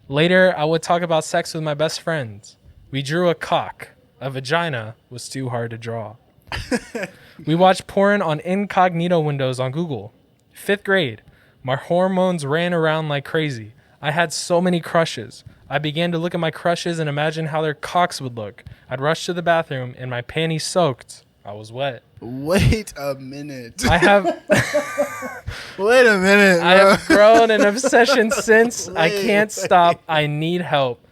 B: Later, I would talk about sex with my best friends. We drew a cock. A vagina was too hard to draw. We watched porn on incognito windows on Google. 5th grade. My hormones ran around like crazy. I had so many crushes. I began to look at my crushes and imagine how their cocks would look. I'd rush to the bathroom and my panties soaked. I was wet.
A: Wait a minute.
B: I have
A: Wait a minute, bro.
B: I have grown an obsession since. I can't stop. I need help.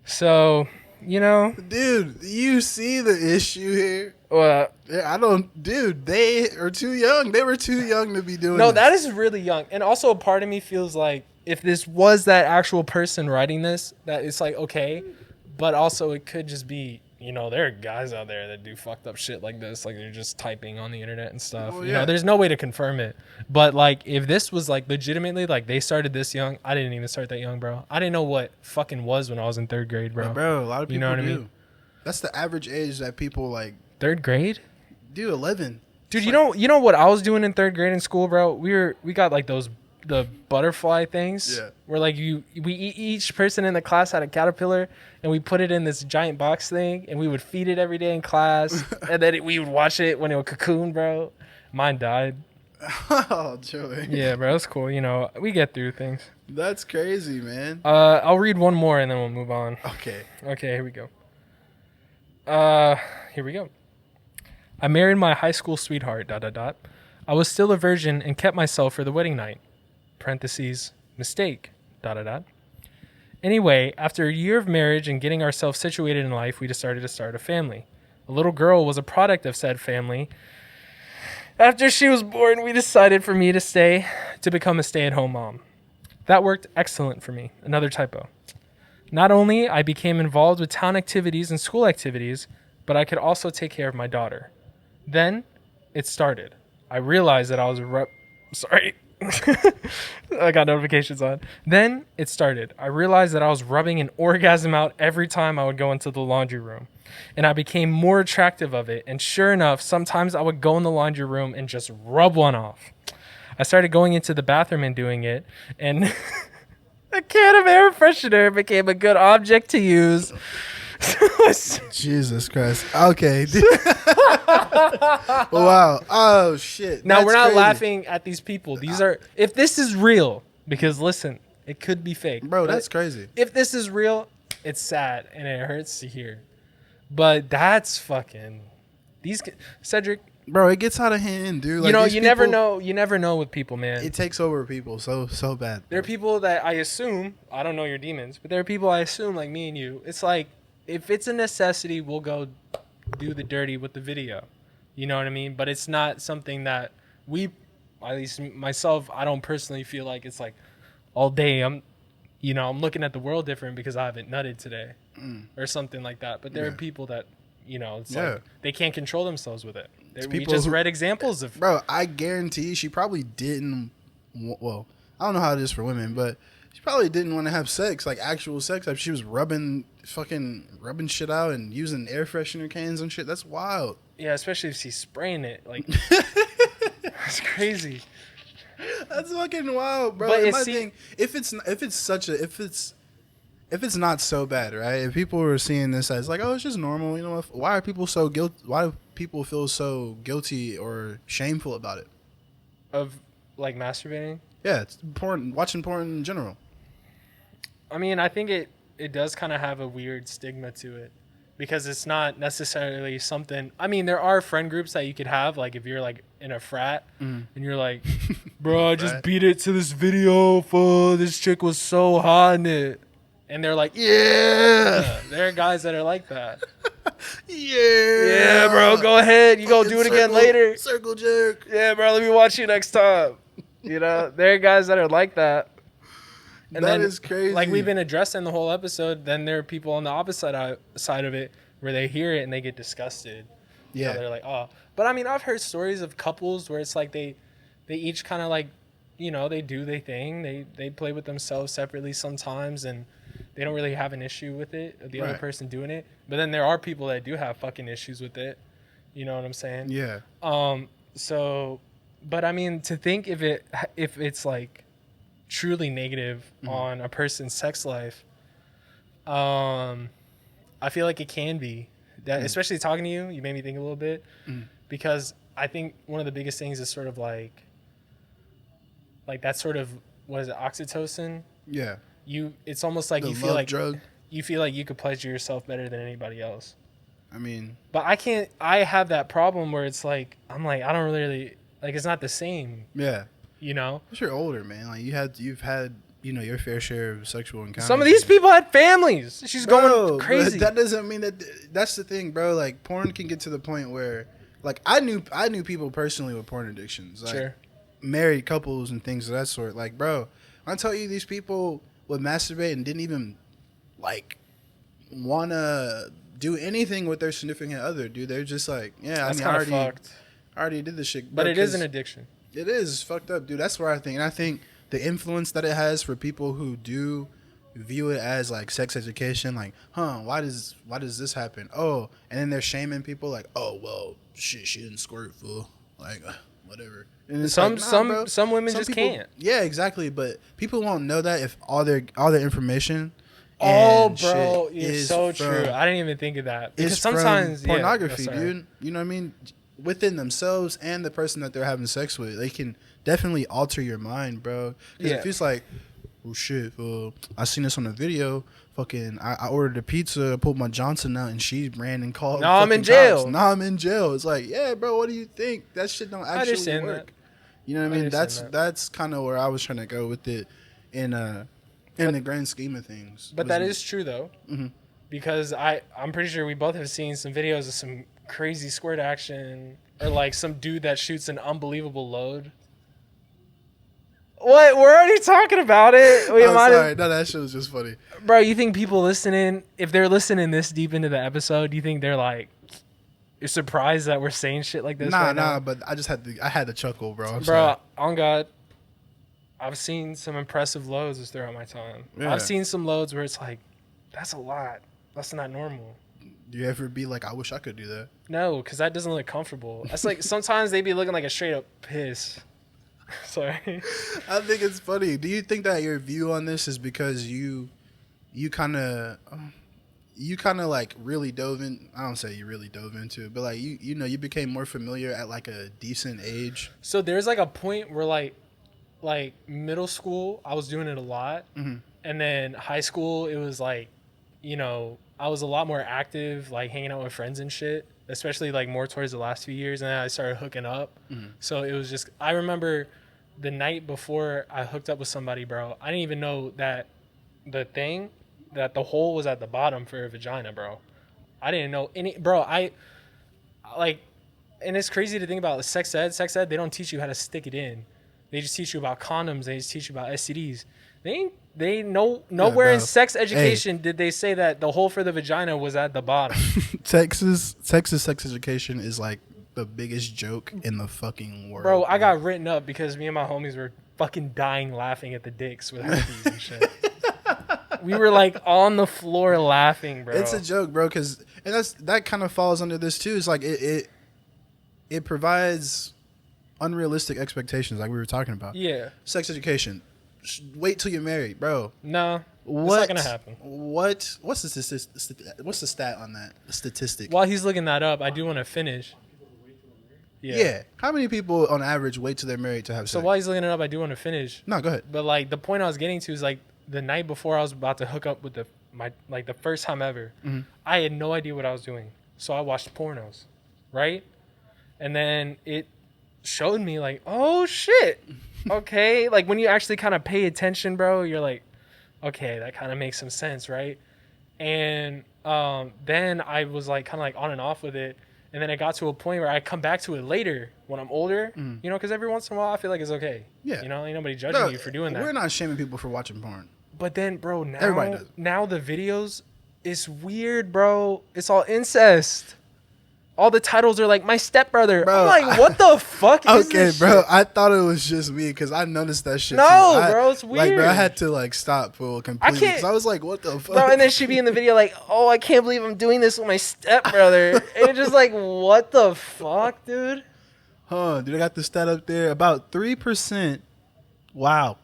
B: So, you know,
A: dude, you see the issue here?
B: Yeah,
A: I don't, dude, they are too young. They were too young to be doing
B: no,
A: this.
B: that is really young. And also a part of me feels like if this was that actual person writing this, that it's like, okay, but also it could just be, you know, there are guys out there that do fucked up shit like this. Like they're just typing on the internet and stuff.
A: Well,
B: You know, there's no way to confirm it. But like if this was like legitimately like they started this young, I didn't even start that young, bro. I didn't know what fucking was when I was in 3rd grade, bro.
A: Bro, a lot of people
B: you know what
A: do.
B: I mean?
A: That's the average age that people like
B: 3rd grade?
A: do 11.
B: Dude, you know what I was doing in 3rd grade in school, bro? We got like the butterfly things.
A: Yeah.
B: Where like each person in the class had a caterpillar and we put it in this giant box thing and we would feed it every day in class and then we would watch it when it would cocoon, bro. Mine died.
A: Oh, Joey.
B: Yeah, bro, it's cool. You know, we get through things.
A: That's crazy, man.
B: I'll read one more and then we'll move on.
A: Okay.
B: Okay, here we go. Here we go. I married my high school sweetheart, ... I was still a virgin and kept myself for the wedding night. Parentheses, mistake, ... Anyway, after a year of marriage and getting ourselves situated in life, we decided to start a family. A little girl was a product of said family. After she was born, we decided for me to become a stay-at-home mom. That worked excellent for me. Another typo. Not only I became involved with town activities and school activities, but I could also take care of my daughter. Then it started. I realized that I was sorry. I got notifications on. Then it started. I realized that I was rubbing an orgasm out every time I would go into the laundry room. And I became more attractive of it. And sure enough, sometimes I would go in the laundry room and just rub one off. I started going into the bathroom and doing it. And a can of air freshener became a good object to use.
A: Jesus Christ. Okay. Wow. Oh, shit.
B: Now,
A: That's
B: we're not
A: crazy.
B: laughing at these people. These are, if this is real, because listen, it could be fake.
A: Bro, that's crazy.
B: If this is real, it's sad and it hurts to hear. But that's fucking, Cedric.
A: Bro, it gets out of hand, dude. Like,
B: you know,
A: these
B: never
A: people,
B: know. You never know with people, man.
A: It takes over people so bad.
B: There are people that I assume, I don't know your demons, but there are people I assume, like me and you. It's like, if it's a necessity, we'll go do the dirty with the video. You know what I mean? But it's not something that we, at least myself, I don't personally feel like it's like all day I'm looking at the world different because I haven't nutted today or something like that. But there are people that, it's like they can't control themselves with it. We just read examples of.
A: Bro, I guarantee she probably didn't. Well, I don't know how it is for women, but she probably didn't want to have sex, like actual sex. Like she was rubbing shit out and using air freshener cans and shit. That's wild.
B: Yeah, especially if she's spraying it. Like, that's crazy.
A: That's fucking wild, bro.
B: But
A: my thing, if it's not so bad, right? If people were seeing this as like, oh, it's just normal, why are people so guilty? Why do people feel so guilty or shameful about it?
B: Of like masturbating?
A: Yeah, it's porn, watching porn in general.
B: I mean, I think it does kind of have a weird stigma to it because it's not necessarily something. I mean, there are friend groups that you could have, like if you're like in a frat and you're like, bro, I just beat it to this video for this chick was so hot in it. And they're like, yeah. There are guys that are like that. Yeah, bro, go ahead. You go do it again later.
A: Circle jerk.
B: Yeah, bro, let me watch you next time. There are guys that are like that. And
A: that is crazy.
B: Like we've been addressing the whole episode, then there are people on the opposite side of it where they hear it and they get disgusted.
A: Yeah.
B: They're like, oh. But I mean, I've heard stories of couples where it's like they each kind of like, they do their thing. They play with themselves separately sometimes and they don't really have an issue with it, the other person doing it. But then there are people that do have fucking issues with it. You know what I'm saying?
A: Yeah.
B: So, but I mean, to think if it's like truly negative on a person's sex life, I feel like it can be that, especially talking to you. You made me think a little bit because I think one of the biggest things is sort of like that sort of, what is it, oxytocin? Yeah. It's almost like you feel like drug. You feel like you could pleasure yourself better than anybody else.
A: I mean,
B: but I have that problem where it's like, I'm like, I don't really, like, it's not the same.
A: Yeah.
B: But
A: you're older, man. Like you've had, your fair share of sexual encounters.
B: Some of these people had families. She's going crazy.
A: That doesn't mean that's the thing, bro. Like porn can get to the point where, like, I knew people personally with porn addictions. Like, married couples and things of that sort. Like, bro, I tell you, these people would masturbate and didn't even like want to do anything with their significant other, dude. They're just like, yeah,
B: that's
A: I already did this shit.
B: But it is an addiction.
A: It is fucked up, dude. That's what I think. And I think the influence that it has for people who do view it as like sex education, like, why does this happen? Oh, and then they're shaming people like, oh, well, shit, she didn't squirt, fool. Like, whatever. And
B: some women just can't.
A: Yeah, exactly. But people won't know that if all their information.
B: Oh, bro, it's so true. I didn't even think of that because sometimes
A: pornography, dude. You know what I mean? Within themselves and the person that they're having sex with, they can definitely alter your mind, bro. Because if it's like, oh shit, I seen this on a video. Fucking, I ordered a pizza, I pulled my Johnson out, and she ran and called.
B: Now I'm in jail.
A: Cops. Now I'm in jail. It's like, yeah, bro, what do you think? That shit don't actually work. You know what I mean? That's kind of where I was trying to go with it in the grand scheme of things.
B: But that is true though, because I'm pretty sure we both have seen some videos of some crazy squirt action or like some dude that shoots an unbelievable load. What? We're already talking about it. We
A: Sorry. No, that shit was just funny.
B: Bro, you think people listening, if they're listening this deep into the episode, do you think they're like, you're surprised that we're saying shit like this?
A: Nah, but I had to chuckle, bro. I'm
B: bro,
A: sorry.
B: on God, I've seen some impressive loads throughout my time.
A: Yeah.
B: I've seen some loads where it's like, that's a lot. That's not normal.
A: Do you ever be like, I wish I could do that?
B: No, because that doesn't look comfortable. That's like, sometimes they be looking like a straight up piss. Sorry.
A: I think it's funny. Do you think that your view on this is because you kind of like really dove in? I don't say you really dove into it, but like you became more familiar at like a decent age.
B: So there's like a point where like middle school, I was doing it a lot.
A: Mm-hmm.
B: And then high school, it was like, I was a lot more active, like hanging out with friends and shit, especially like more towards the last few years. And then I started hooking up.
A: Mm-hmm.
B: So it was just, I remember the night before I hooked up with somebody, bro, I didn't even know that the hole was at the bottom for a vagina, bro. I didn't know and it's crazy to think about sex ed, they don't teach you how to stick it in. They just teach you about condoms. They just teach you about STDs. Nowhere in sex education did they say that the hole for the vagina was at the bottom.
A: Texas sex education is like the biggest joke in the fucking world.
B: Bro, I got written up because me and my homies were fucking dying laughing at the dicks with herpes and shit. We were like on the floor laughing, bro.
A: It's a joke, bro, that kind of falls under this too. It's like it provides unrealistic expectations, like we were talking about.
B: Yeah.
A: Sex education. Wait till you're married, bro.
B: No, it's not gonna happen.
A: What's the stat on that? The statistic.
B: While he's looking that up, I do want to finish.
A: Yeah. How many people on average wait till they're married to have sex?
B: So while he's looking it up, I do want to finish.
A: No, go ahead.
B: But like the point I was getting to is like the night before I was about to hook up with the first time ever,
A: mm-hmm.
B: I had no idea what I was doing. So I watched pornos, right? And then it showed me like, oh shit. Okay. Like when you actually kind of pay attention, bro, you're like, okay, that kind of makes some sense, right? And then I was like kind of like on and off with it. And then it got to a point where I come back to it later when I'm older, because every once in a while I feel like it's okay.
A: Yeah.
B: Ain't nobody judging you for doing that.
A: We're not shaming people for watching porn.
B: But then, bro,
A: Everybody does.
B: Now the videos, it's weird, bro. It's all incest. All the titles are like, my stepbrother.
A: Bro,
B: I'm like, what the fuck is this
A: bro,
B: shit?
A: I thought it was just me because I noticed that shit
B: No,
A: too.
B: bro, it's weird.
A: Like, bro, I had to like stop for completely because I was like, what the fuck?
B: Bro, and then she'd be in the video like, oh, I can't believe I'm doing this with my stepbrother. And it's just like, what the fuck, dude?
A: Dude, I got the stat up there. About 3%. Wow.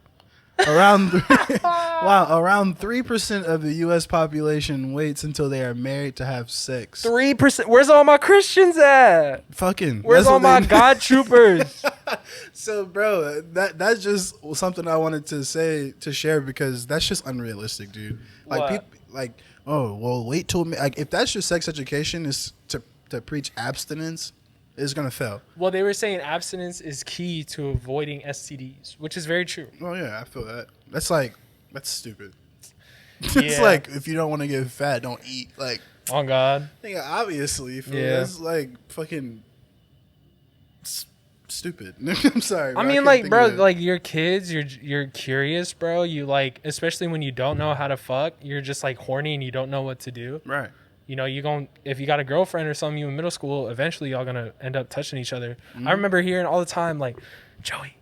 A: Around 3% of the U.S. population waits until they are married to have sex.
B: 3%. Where's all my Christians at?
A: Fucking.
B: Where's all my God troopers?
A: So, bro, that's just something I wanted to share because that's just unrealistic, dude. Like people, wait till if that's your sex education is to preach abstinence. It's gonna fail.
B: Well, they were saying abstinence is key to avoiding STDs, which is very true.
A: Oh yeah, I feel that. That's stupid.
B: Yeah.
A: It's like if you don't want to get fat, don't eat. Like,
B: oh God.
A: Obviously, that's like fucking stupid. I'm sorry. Bro.
B: I mean, like, bro, like your kids, you're curious, bro. You like, especially when you don't know how to fuck, you're just like horny and you don't know what to do.
A: Right.
B: If you got a girlfriend or something, you in middle school, eventually y'all gonna end up touching each other. I remember hearing all the time, like, Joey,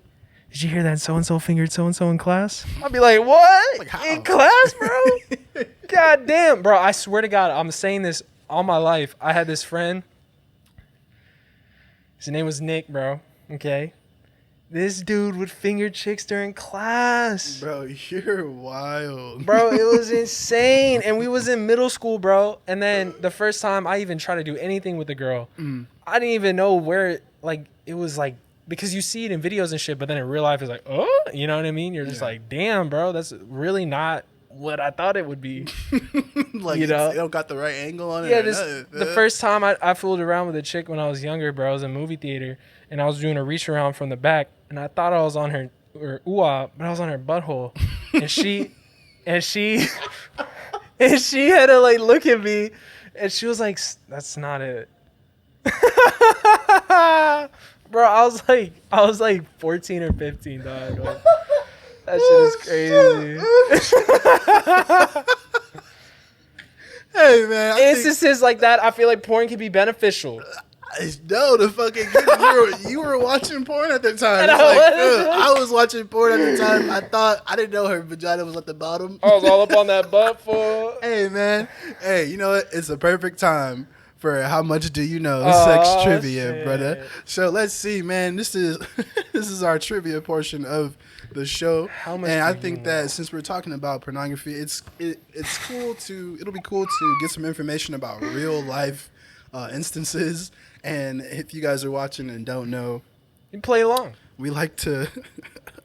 B: did you hear that so-and-so fingered so-and-so in class? I'd be like, what? Like, in class, bro? God damn, bro. I swear to God, I'm saying this all my life. I had this friend. His name was Nick, bro. Okay. This dude would finger chicks during class.
A: Bro, you're wild.
B: Bro, it was insane. And we was in middle school, bro. And then the first time I even tried to do anything with a girl, I didn't even know where, like, it was like, because you see it in videos and shit, but then in real life it's like, oh, you know what I mean? You're just like, damn, bro, that's really not what I thought it would be.
A: Like, you don't got the right angle on it.
B: Yeah, the first time I fooled around with a chick when I was younger, bro, I was in a movie theater and I was doing a reach around from the back and I thought I was on her ooh-ah, but I was on her butthole. And she had to like look at me and she was like, that's not it. Bro, I was like 14 or 15, dog. That shit is crazy.
A: Hey man,
B: Instances like that, I feel like porn can be beneficial.
A: No, the fucking you were watching porn at the time.
B: And
A: I was watching porn at the time. I didn't know her vagina was at the bottom.
B: I was all up on that butt for.
A: Hey man, hey, you know what? It's a perfect time for how much do you know sex trivia,
B: shit.
A: brother. So let's see, man. This is this is our trivia portion of the show.
B: How much
A: and I
B: do
A: think
B: you
A: that
B: know?
A: since we're talking about pornography, it'll be cool to get some information about real life instances. And if you guys are watching and don't know,
B: You play along.
A: we like to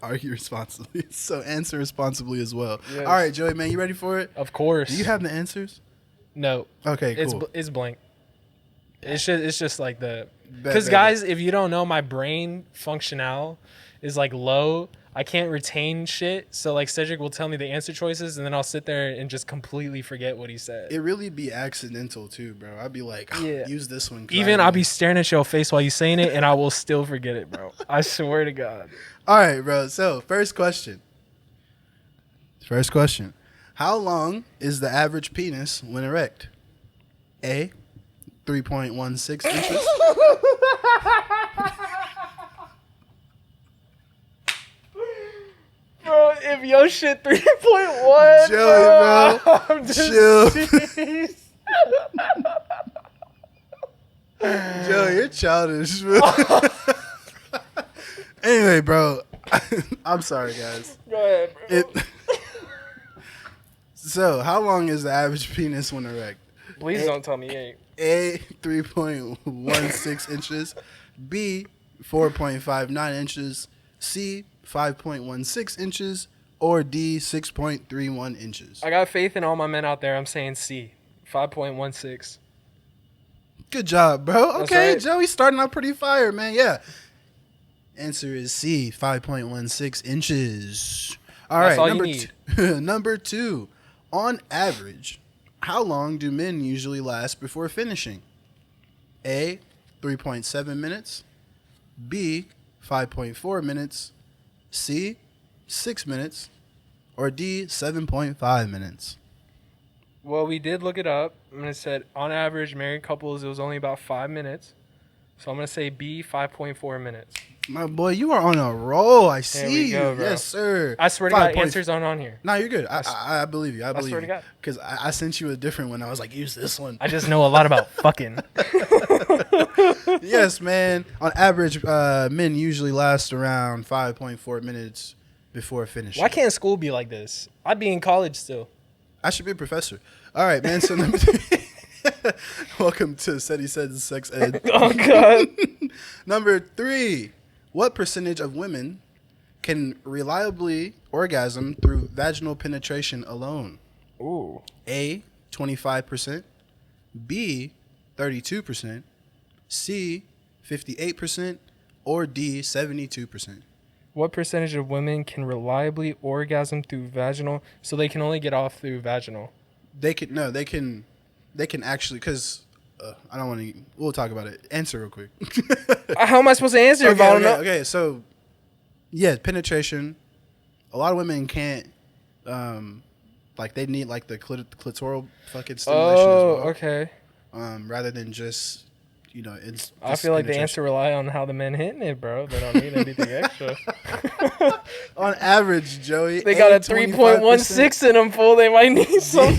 A: argue responsibly, so answer responsibly as well.
B: Yes.
A: All right, Joey, man, you ready for it?
B: Of course.
A: Do you have the answers?
B: No.
A: Okay, cool.
B: It's blank. It's just like the.
A: Bet,
B: Because
A: bet,
B: guys, if you don't know, my brain functional is like low. I can't retain shit. So like Cedric will tell me the answer choices, and then I'll sit there and just completely forget what he said.
A: It really be accidental too, bro. I'd be like,
B: Yeah.
A: use this one. 'cause
B: Even
A: I
B: I'll be staring at your face while you saying it, and I will still forget it, bro. I swear to God.
A: All right, bro. So first question. How long is the average penis when erect? A, 3.16 inches.
B: Bro, if your shit 3.1,
A: Joey, bro.
B: I'm just
A: Chill.
B: jeez.
A: Joey, you're childish, bro. Anyway, bro. I'm sorry, guys.
B: Go ahead, bro.
A: So, how long is the average penis when erect?
B: Please don't tell me you ain't.
A: A, 3.16 inches. B, 4.59 inches. C, 5.16 inches. Or D, 6.31 inches.
B: I got faith in all my men out there. I'm saying C, 5.16.
A: Good job, bro.
B: That's
A: Okay,
B: right.
A: Joey starting out pretty fire, man. Yeah. Answer is C, 5.16 inches. All
B: That's
A: right,
B: all
A: number
B: you
A: two. Number two. On average, how long do men usually last before finishing? A, 3.7 minutes. B, 5.4 minutes. C, 6 minutes. Or D, 7.5 minutes.
B: Well, we did look it up, and it said on average, married couples, it was only about 5 minutes. So I'm going to say B, 5.4 minutes.
A: My boy, you are on a roll. I see
B: we go,
A: you.
B: bro.
A: Yes, sir.
B: I swear to God,
A: 5.4
B: answers aren't on here.
A: No, you're good. I believe you. I believe
B: swear to
A: you.
B: God.
A: Because I sent you a different one. I was like, use this one.
B: I just know a lot about fucking.
A: Yes, man. On average, men usually last around 5.4 minutes before finishing.
B: Why can't school be like this? I'd be in college still.
A: I should be a professor. All right, man. So number three. Welcome to Ced Sex Ed.
B: Oh, God.
A: Number 3. What percentage of women can reliably orgasm through vaginal penetration alone?
B: Ooh.
A: A, 25%. B, 32%. C, 58%. Or D, 72%.
B: What percentage of women can reliably orgasm through vaginal? So they can only get off through vaginal.
A: They can actually, because I don't want to, we'll talk about it. Answer real quick.
B: How am I supposed to answer if I don't know?
A: Okay, so, yeah, penetration. A lot of women can't, like, they need, like, the clitoral fucking stimulation as well.
B: Okay.
A: Rather than just, you know, it's.
B: I feel like the answer rely on how the men hitting it, bro. They don't need anything extra.
A: On average, Joey.
B: They got a 3.16 in them, fool. They might need some.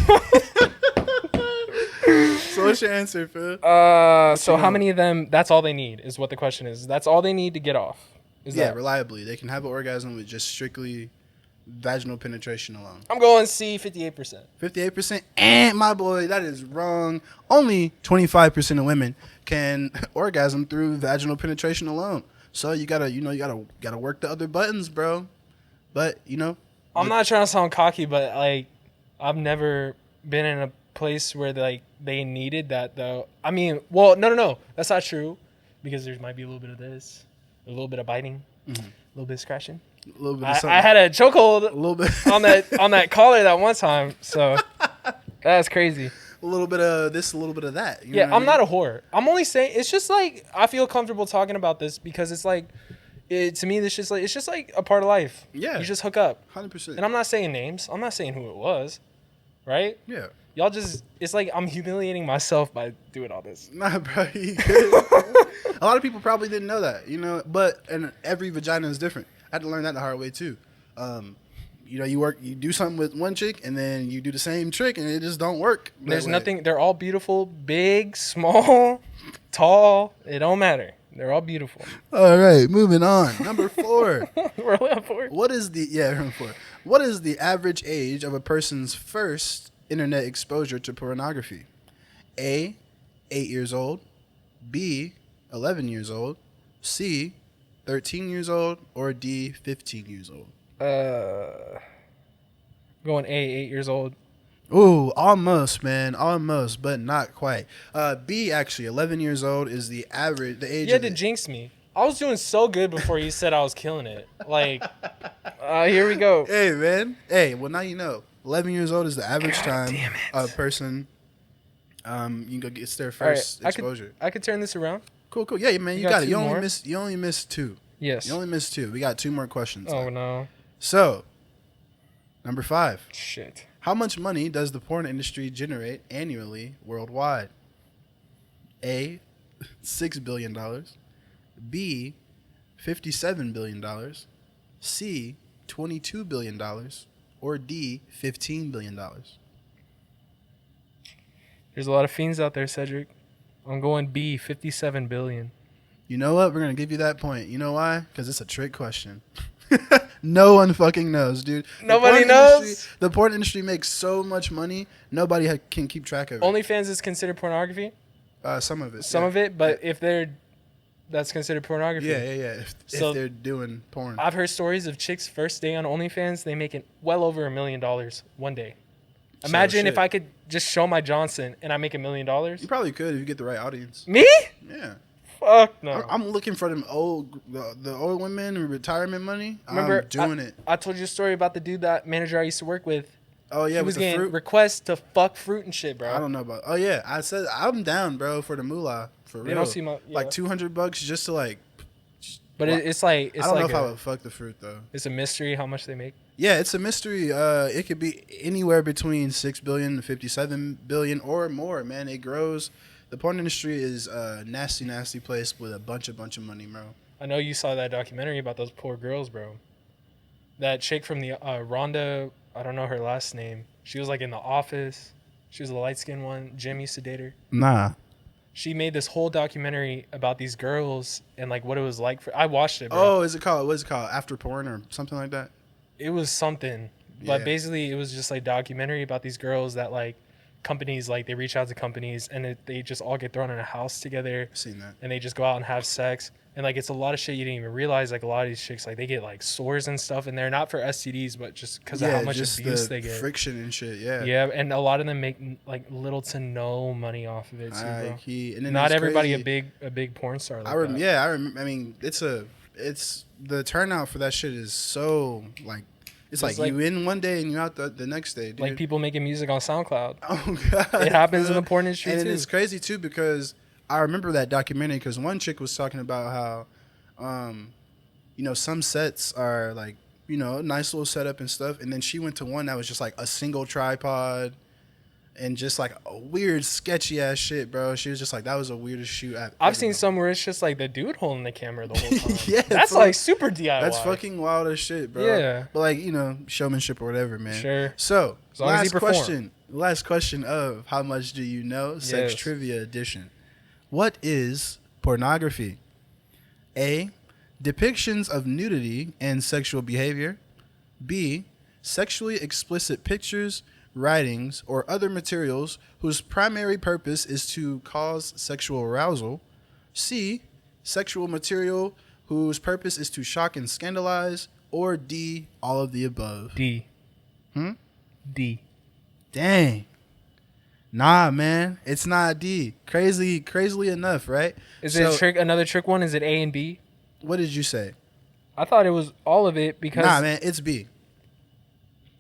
A: So what's your answer, Phil?
B: So how many of them? That's all they need. Is what the question is. That's all they need to get off. Is
A: Yeah,
B: that?
A: reliably. They can have an orgasm with just strictly vaginal penetration alone.
B: I'm going C, 58%.
A: 58%. And my boy, that is wrong. Only 25% of women can orgasm through vaginal penetration alone. So you gotta work the other buttons, bro. But
B: I'm not trying to sound cocky, but like, I've never been in a place where they needed that though. I mean, well, no, that's not true, because there might be a little bit of this, a little bit of biting, a little bit of scratching.
A: a little bit of something.
B: I had a chokehold
A: a little bit
B: on that collar that one time, so that's crazy.
A: a little bit of this, a little bit of that. You know
B: Yeah,
A: what I
B: I'm
A: mean?
B: not a whore. I'm only saying it's just like I feel comfortable talking about this because it's like To me, it's just like a part of life.
A: Yeah.
B: You just hook up.
A: 100%.
B: And I'm not saying names. I'm not saying who it was. Right?
A: Yeah.
B: Y'all just, it's like I'm humiliating myself by doing all this.
A: Nah, bro. You good. A lot of people probably didn't know that, and every vagina is different. I had to learn that the hard way too. You do something with one chick and then you do the same trick and it just don't work.
B: There's nothing, they're all beautiful, big, small, tall. It don't matter. They're all beautiful.
A: All right, moving on. Number 4.
B: We're only on 4.
A: What is the average age of a person's first internet exposure to pornography? A, 8 years old. B, 11 years old. C, 13 years old. Or D, 15 years old.
B: Going A, 8 years old.
A: Ooh, almost, man. Almost, but not quite. B, actually, 11 years old is the average, the age.
B: You had to jinx me. I was doing so good before you said I was killing it. Like, here we go.
A: Hey, man. Hey, well, now you know. 11 years old is the average time a person gets their first exposure.
B: I could turn this around.
A: Cool. Yeah, man, you got it. You
B: more?
A: only missed 2.
B: Yes.
A: You only missed 2. We got 2 more questions.
B: Oh, no.
A: So, number 5.
B: Shit.
A: How much money does the porn industry generate annually worldwide? A, $6 billion. B, $57 billion. C, $22 billion. Or D, $15 billion.
B: There's a lot of fiends out there, Cedric. I'm going B, 57 billion.
A: You know what? We're going to give you that point. You know why? Because it's a trick question. No one fucking knows, dude.
B: Nobody knows?
A: The porn industry makes so much money, nobody can keep track of it.
B: OnlyFans is considered pornography?
A: Some of it.
B: Some of it, but if that's considered pornography.
A: Yeah. If they're doing porn.
B: I've heard stories of chicks' first day on OnlyFans, they making well over $1 million one day. Imagine if I could just show my Johnson and I make $1 million.
A: You probably could if you get the right audience.
B: Me?
A: Yeah.
B: Fuck no.
A: I'm looking for them the old women with retirement money.
B: Remember,
A: I'm doing it.
B: I told you a story about the dude, that manager I used to work with.
A: Oh yeah,
B: he was
A: with the
B: getting
A: fruit
B: requests to fuck fruit and shit, bro.
A: I don't know about. Oh yeah, I said I'm down, bro, for the moolah for real.
B: They don't seem
A: like $200 just to like.
B: But it's like
A: I don't know if I would fuck the fruit though.
B: It's a mystery how much they make.
A: Yeah, it's a mystery. It could be anywhere between 6 billion and 57 billion or more. Man, it grows. The porn industry is a nasty place with a bunch of money, bro.
B: I know you saw that documentary about those poor girls, bro. That chick from the Rhonda, I don't know her last name. She was like in The Office. She was the light skinned one. Jim used to date her.
A: Nah.
B: She made this whole documentary about these girls and like what it was like I watched it, bro.
A: Oh, what is it called? After Porn or something like that?
B: It was something.
A: Yeah.
B: But basically it was just like documentary about these girls that like companies, like they reach out to companies and they just all get thrown in a house together.
A: I've seen that.
B: And they just go out and have sex. And like it's a lot of shit you didn't even realize. Like a lot of these chicks, like they get like sores and stuff, and they're not for STDs, but just because of how much abuse they get,
A: friction and shit. Yeah.
B: Yeah, and a lot of them make like little to no money off of it too, bro.
A: And then
B: not everybody
A: crazy.
B: a big porn star. Like that.
A: Yeah, I remember. I mean, it's the turnout for that shit is so like. It's like you in one day and you out the next day, dude.
B: Like people making music on SoundCloud.
A: Oh god,
B: it happens in the porn industry
A: and
B: too.
A: It's crazy too because I remember that documentary because one chick was talking about how, some sets are like, a nice little setup and stuff, and then she went to one that was just like a single tripod, and just like a weird sketchy ass shit, bro. She was just like, that was the weirdest shoot
B: I've seen some where it's just like the dude holding the camera the whole time.
A: Yeah,
B: that's like super DIY.
A: That's fucking wild as shit, bro.
B: Yeah,
A: but like showmanship or whatever, man.
B: Sure.
A: So last question of how much do you know? Sex trivia edition. What is pornography? A, depictions of nudity and sexual behavior. B, sexually explicit pictures, writings, or other materials whose primary purpose is to cause sexual arousal. C, sexual material whose purpose is to shock and scandalize. Or D, all of the above.
B: D. D.
A: Dang. Nah, man, it's not D. Crazily enough, right?
B: Is it a trick? Another trick one? Is it A and B?
A: What did you say?
B: I thought it was all of it because.
A: Nah, man, it's B.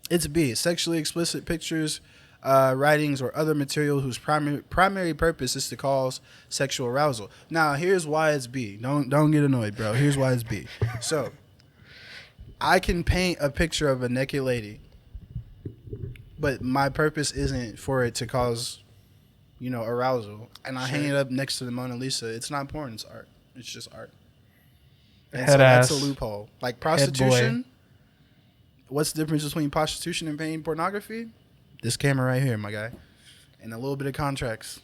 A: It's B. Sexually explicit pictures, writings, or other material whose primary purpose is to cause sexual arousal. Now, here's why it's B. Don't get annoyed, bro. Here's why it's B. So, I can paint a picture of a naked lady, but my purpose isn't for it to cause, arousal. And I hang it up next to the Mona Lisa. It's not porn. It's art. It's just art. And so that's a loophole. Like prostitution. What's the difference between prostitution and paying pornography? This camera right here, my guy. And a little bit of contracts.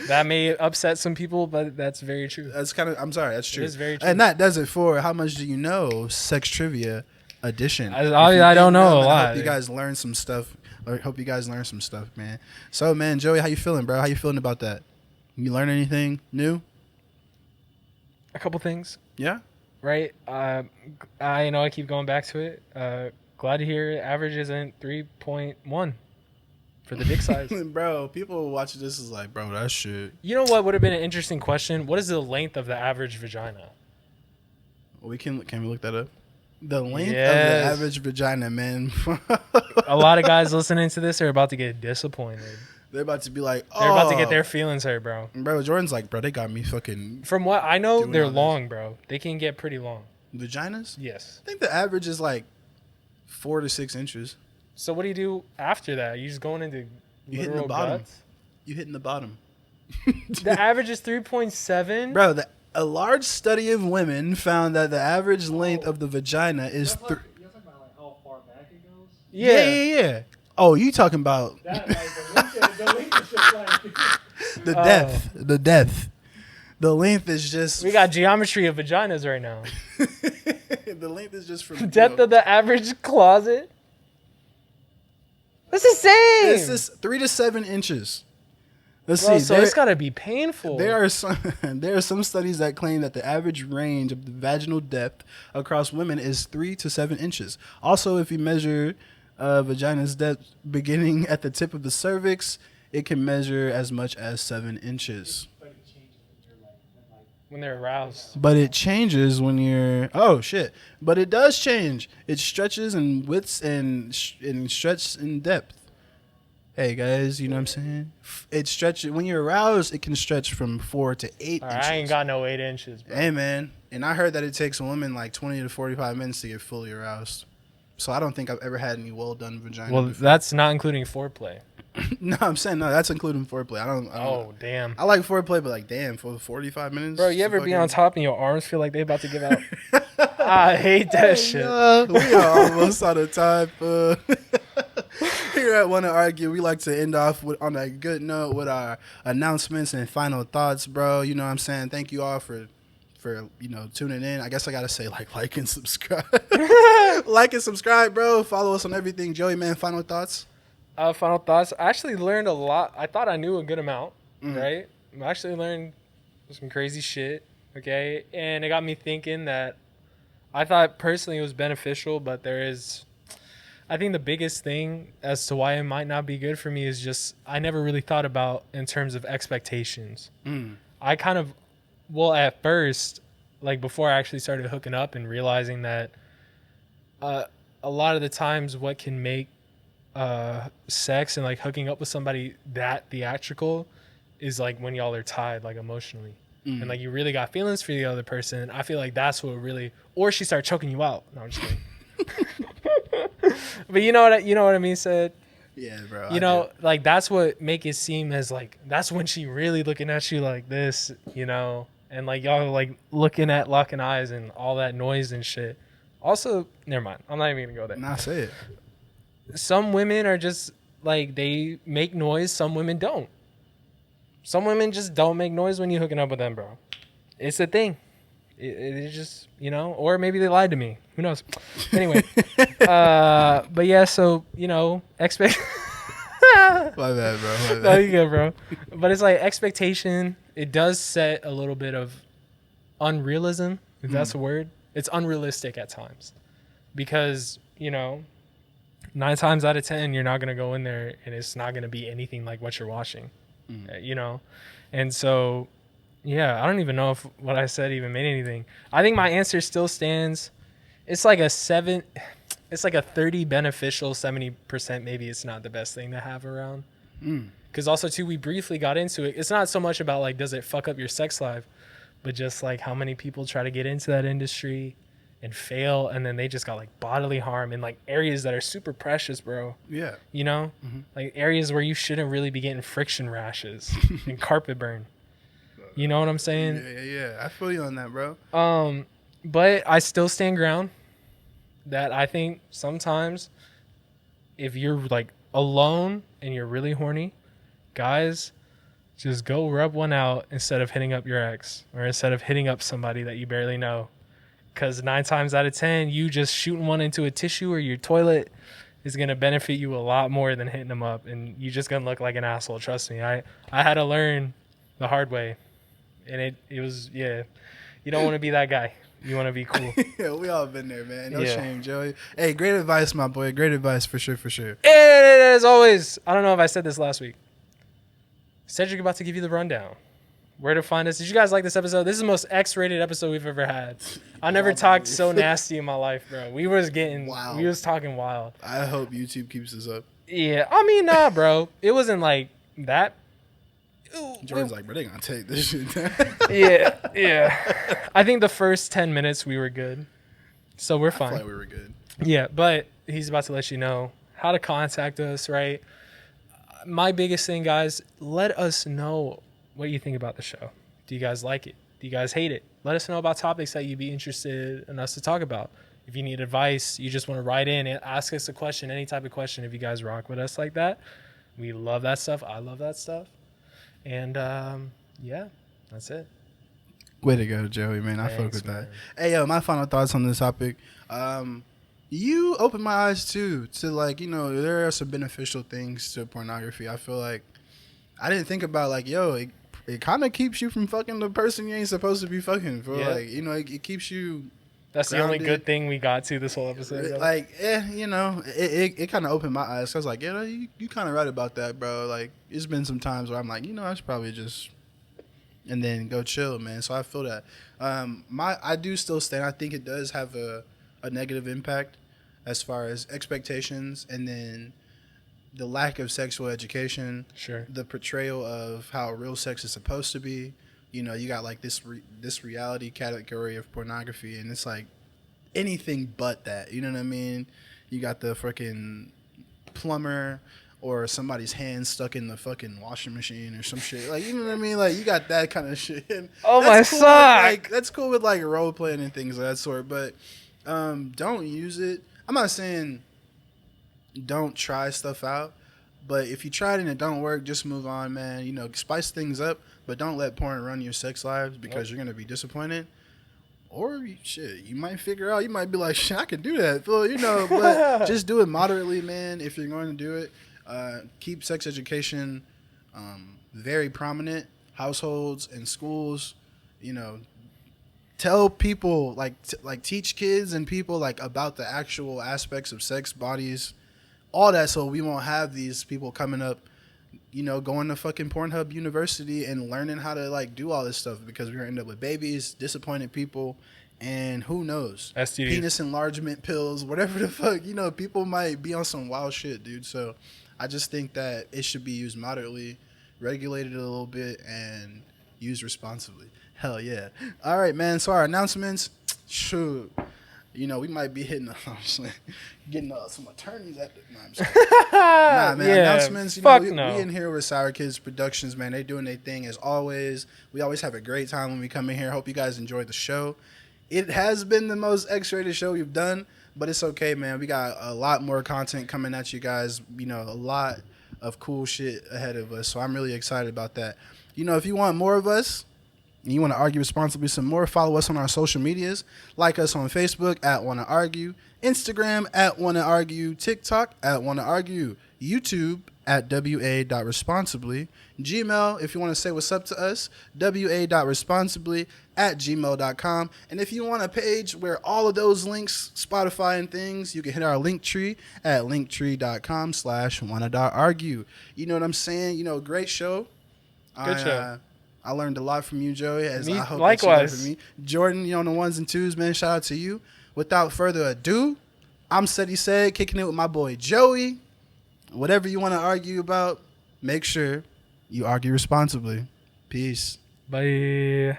B: That may upset some people, but that's very true.
A: I'm sorry, that's true.
B: It is very true.
A: And that does it for How Much Do You Know? Sex Trivia Edition.
B: I don't know a lot.
A: I hope you guys learn some stuff. Man. So, man, Joey, how you feeling, bro? How you feeling about that? You learn anything new?
B: A couple things.
A: Yeah?
B: Right? I keep going back to it. Glad to hear average isn't 3.1 for the dick size.
A: Bro, people watching this is like, bro, that shit.
B: You know what would have been an interesting question? What is the length of the average vagina?
A: Can we look that up? The length of the average vagina, man.
B: A lot of guys listening to this are about to get disappointed.
A: They're about to be like, oh.
B: They're about to get their feelings hurt, bro.
A: Bro, Jordan's like, bro, they got me fucking.
B: From what I know, they're long, bro. They can get pretty long.
A: Vaginas?
B: Yes.
A: I think the average is like 4 to 6 inches.
B: So what do you do after that? You just going into
A: hitting the bottom.
B: guts?
A: You hitting the bottom.
B: The average is 3.7.
A: Bro, a large study of women found that the average length of the vagina is.
C: You're talking about like how far back it goes?
A: Yeah. Oh, you talking about
C: That, like, the length is just like
A: the depth. The depth. The length is just.
B: We got geometry of vaginas right now.
A: The length is just from
B: The depth of the average closet. That's the same.
A: This is 3 to 7 inches. Let's
B: Bro,
A: see.
B: so it's gotta be painful.
A: There are some studies that claim that the average range of the vaginal depth across women is 3 to 7 inches. Also, if you measure vagina's depth beginning at the tip of the cervix, it can measure as much as 7 inches.
B: when they're aroused.
A: But it changes when you're. Oh shit! But it does change. It stretches in widths and stretches in depth. Hey guys, you know what I'm saying? It stretches when you're aroused. It can stretch from 4 to 8 inches.
B: I ain't got no 8 inches, bro.
A: Hey man, and I heard that it takes a woman like 20 to 45 minutes to get fully aroused. So I don't think I've ever had any well done vagina.
B: Well,
A: before.
B: that's not including foreplay.
A: No, I'm saying no. That's including foreplay. I don't.
B: Oh damn.
A: I like foreplay, but like damn, for 45 minutes.
B: Bro, you ever be on top and your arms feel like they about to give out? I hate that shit.
A: We are almost out of time. Here at Wanna Argue, we like to end off on a good note with our announcements and final thoughts, bro. You know what I'm saying? Thank you all for tuning in. I guess I gotta say like and subscribe. Like and subscribe, bro. Follow us on everything. Joey, man, final thoughts?
B: Final thoughts. I actually learned a lot. I thought I knew a good amount, right? I actually learned some crazy shit, okay? And it got me thinking that I thought personally it was beneficial, but I think the biggest thing as to why it might not be good for me is just I never really thought about in terms of expectations. I kind of, at first, like before I actually started hooking up and realizing that a lot of the times what can make sex and like hooking up with somebody that theatrical is like when y'all are tied like emotionally and like you really got feelings for the other person. I feel like that's what really, or she started choking you out. No, I'm just kidding. But you know what I mean, Ced?
A: Yeah, bro.
B: Like that's what make it seem as like that's when she really looking at you like this, and like y'all like locking eyes and all that noise and shit. Also, never mind. I'm not even gonna go there.
A: Nah, say it.
B: Some women are just like they make noise. Some women don't. Some women just don't make noise when you hooking up with them, bro. It's a thing. It just, or maybe they lied to me. Who knows? Anyway, but yeah, so expect.
A: My bad, bro.
B: No, you go, bro. But it's like expectation. It does set a little bit of unrealism, if that's a word. It's unrealistic at times because 9 times out of 10 you're not gonna go in there and it's not gonna be anything like what you're watching, and so. Yeah, I don't even know if what I said even made anything. I think my answer still stands. It's like a 7. it's like a 30 beneficial, 70% maybe it's not the best thing to have around. Because also too, we briefly got into it. It's not so much about like does it fuck up your sex life, but just like how many people try to get into that industry and fail, and then they just got like bodily harm in like areas that are super precious, bro.
A: Yeah.
B: You know, like areas where you shouldn't really be getting friction rashes and carpet burn. You know what I'm saying?
A: Yeah. I feel you on that, bro.
B: But I still stand ground that I think sometimes if you're like alone and you're really horny, guys, just go rub one out instead of hitting up your ex or instead of hitting up somebody that you barely know. Because 9 times out of 10, you just shooting one into a tissue or your toilet is going to benefit you a lot more than hitting them up. And you're just going to look like an asshole. Trust me. I had to learn the hard way. And it was, yeah, you don't want to be that guy. You want to be cool.
A: Yeah, we all been there, man. No shame, Joey. Hey, great advice, my boy. Great advice for sure.
B: And as always, I don't know if I said this last week. Cedric about to give you the rundown. Where to find us. Did you guys like this episode? This is the most X-rated episode we've ever had. I never talked so nasty in my life, bro. We was talking wild.
A: I hope YouTube keeps this up.
B: Yeah, I mean, nah, bro. It wasn't like that.
A: Jordan's like, bro, they gonna take this shit down.
B: Yeah. I think the first 10 minutes we were good. So we're fine.
A: I feel like we were good.
B: Yeah, but he's about to let you know how to contact us, right? My biggest thing, guys, let us know what you think about the show. Do you guys like it? Do you guys hate it? Let us know about topics that you'd be interested in us to talk about. If you need advice, you just want to write in and ask us a question, any type of question, if you guys rock with us like that. We love that stuff. I love that stuff. And, yeah, that's it.
A: Way to go, Joey, man. I fuck with that. Hey, yo, my final thoughts on this topic. You opened my eyes, too, to, like, you know, there are some beneficial things to pornography. I feel like I didn't think about, like, yo, it kind of keeps you from fucking the person you ain't supposed to be fucking. For like, you know, it keeps you.
B: That's grounded. The only good thing we got to this whole episode.
A: Like, you know, it kind of opened my eyes. I was like, yeah, you kind of right about that, bro. Like, it's been some times where I'm like, you know, I should probably just, and then go chill, man. So I feel that. I do still stand. I think it does have a negative impact as far as expectations, and then the lack of sexual education, the portrayal of how real sex is supposed to be. You know, you got like this reality category of pornography, and it's like anything but that. You know what I mean? You got the freaking plumber or somebody's hand stuck in the fucking washing machine or some shit. Like, you know what I mean? Like, you got that kind of shit.
B: Oh, my
A: cool
B: sock!
A: Like, that's cool with like role playing and things of that sort, but don't use it. I'm not saying don't try stuff out, but if you try it and it don't work, just move on, man. You know, spice things up, but don't let porn run your sex lives because you're going to be disappointed. Or, shit, you might figure out, you might be like, shit, I can do that. Well, you know, but just do it moderately, man, if you're going to do it. Keep sex education very prominent. Households and schools, you know, tell people, like teach kids and people, like, about the actual aspects of sex, bodies, all that, so we won't have these people coming up, you know, going to fucking Pornhub University and learning how to, like, do all this stuff, because we're going to end up with babies, disappointed people, and who knows?
B: STDs.
A: Penis enlargement pills, whatever the fuck. You know, people might be on some wild shit, dude. So I just think that it should be used moderately, regulated a little bit, and used responsibly. Hell yeah. All right, man. So our announcements, shoot. You know, we might be getting some attorneys at the... No, I'm just nah, man.
B: Yeah,
A: announcements. You know, we in here with Sour Kids Productions, man. They doing their thing as always. We always have a great time when we come in here. Hope you guys enjoyed the show. It has been the most X-rated show we've done, but it's okay, man. We got a lot more content coming at you guys. You know, a lot of cool shit ahead of us. So I'm really excited about that. You know, if you want more of us, and you want to argue responsibly some more, follow us on our social medias. Like us on Facebook at Wanna Argue, Instagram at Wanna Argue, TikTok at Wanna Argue, YouTube at wa.responsibly, Gmail if you want to say what's up to us, wa.responsibly@gmail.com. And if you want a page where all of those links, Spotify and things, you can hit our link tree at linktree.com/wanna.argue. You know what I'm saying? You know, great show.
B: Good show.
A: I learned a lot from you, Joey, as I hope
B: likewise.
A: that you learned from me. Jordan, you know, on the ones and twos, man, shout out to you. Without further ado, I'm Ced, kicking it with my boy Joey. Whatever you want to argue about, make sure you argue responsibly. Peace.
B: Bye.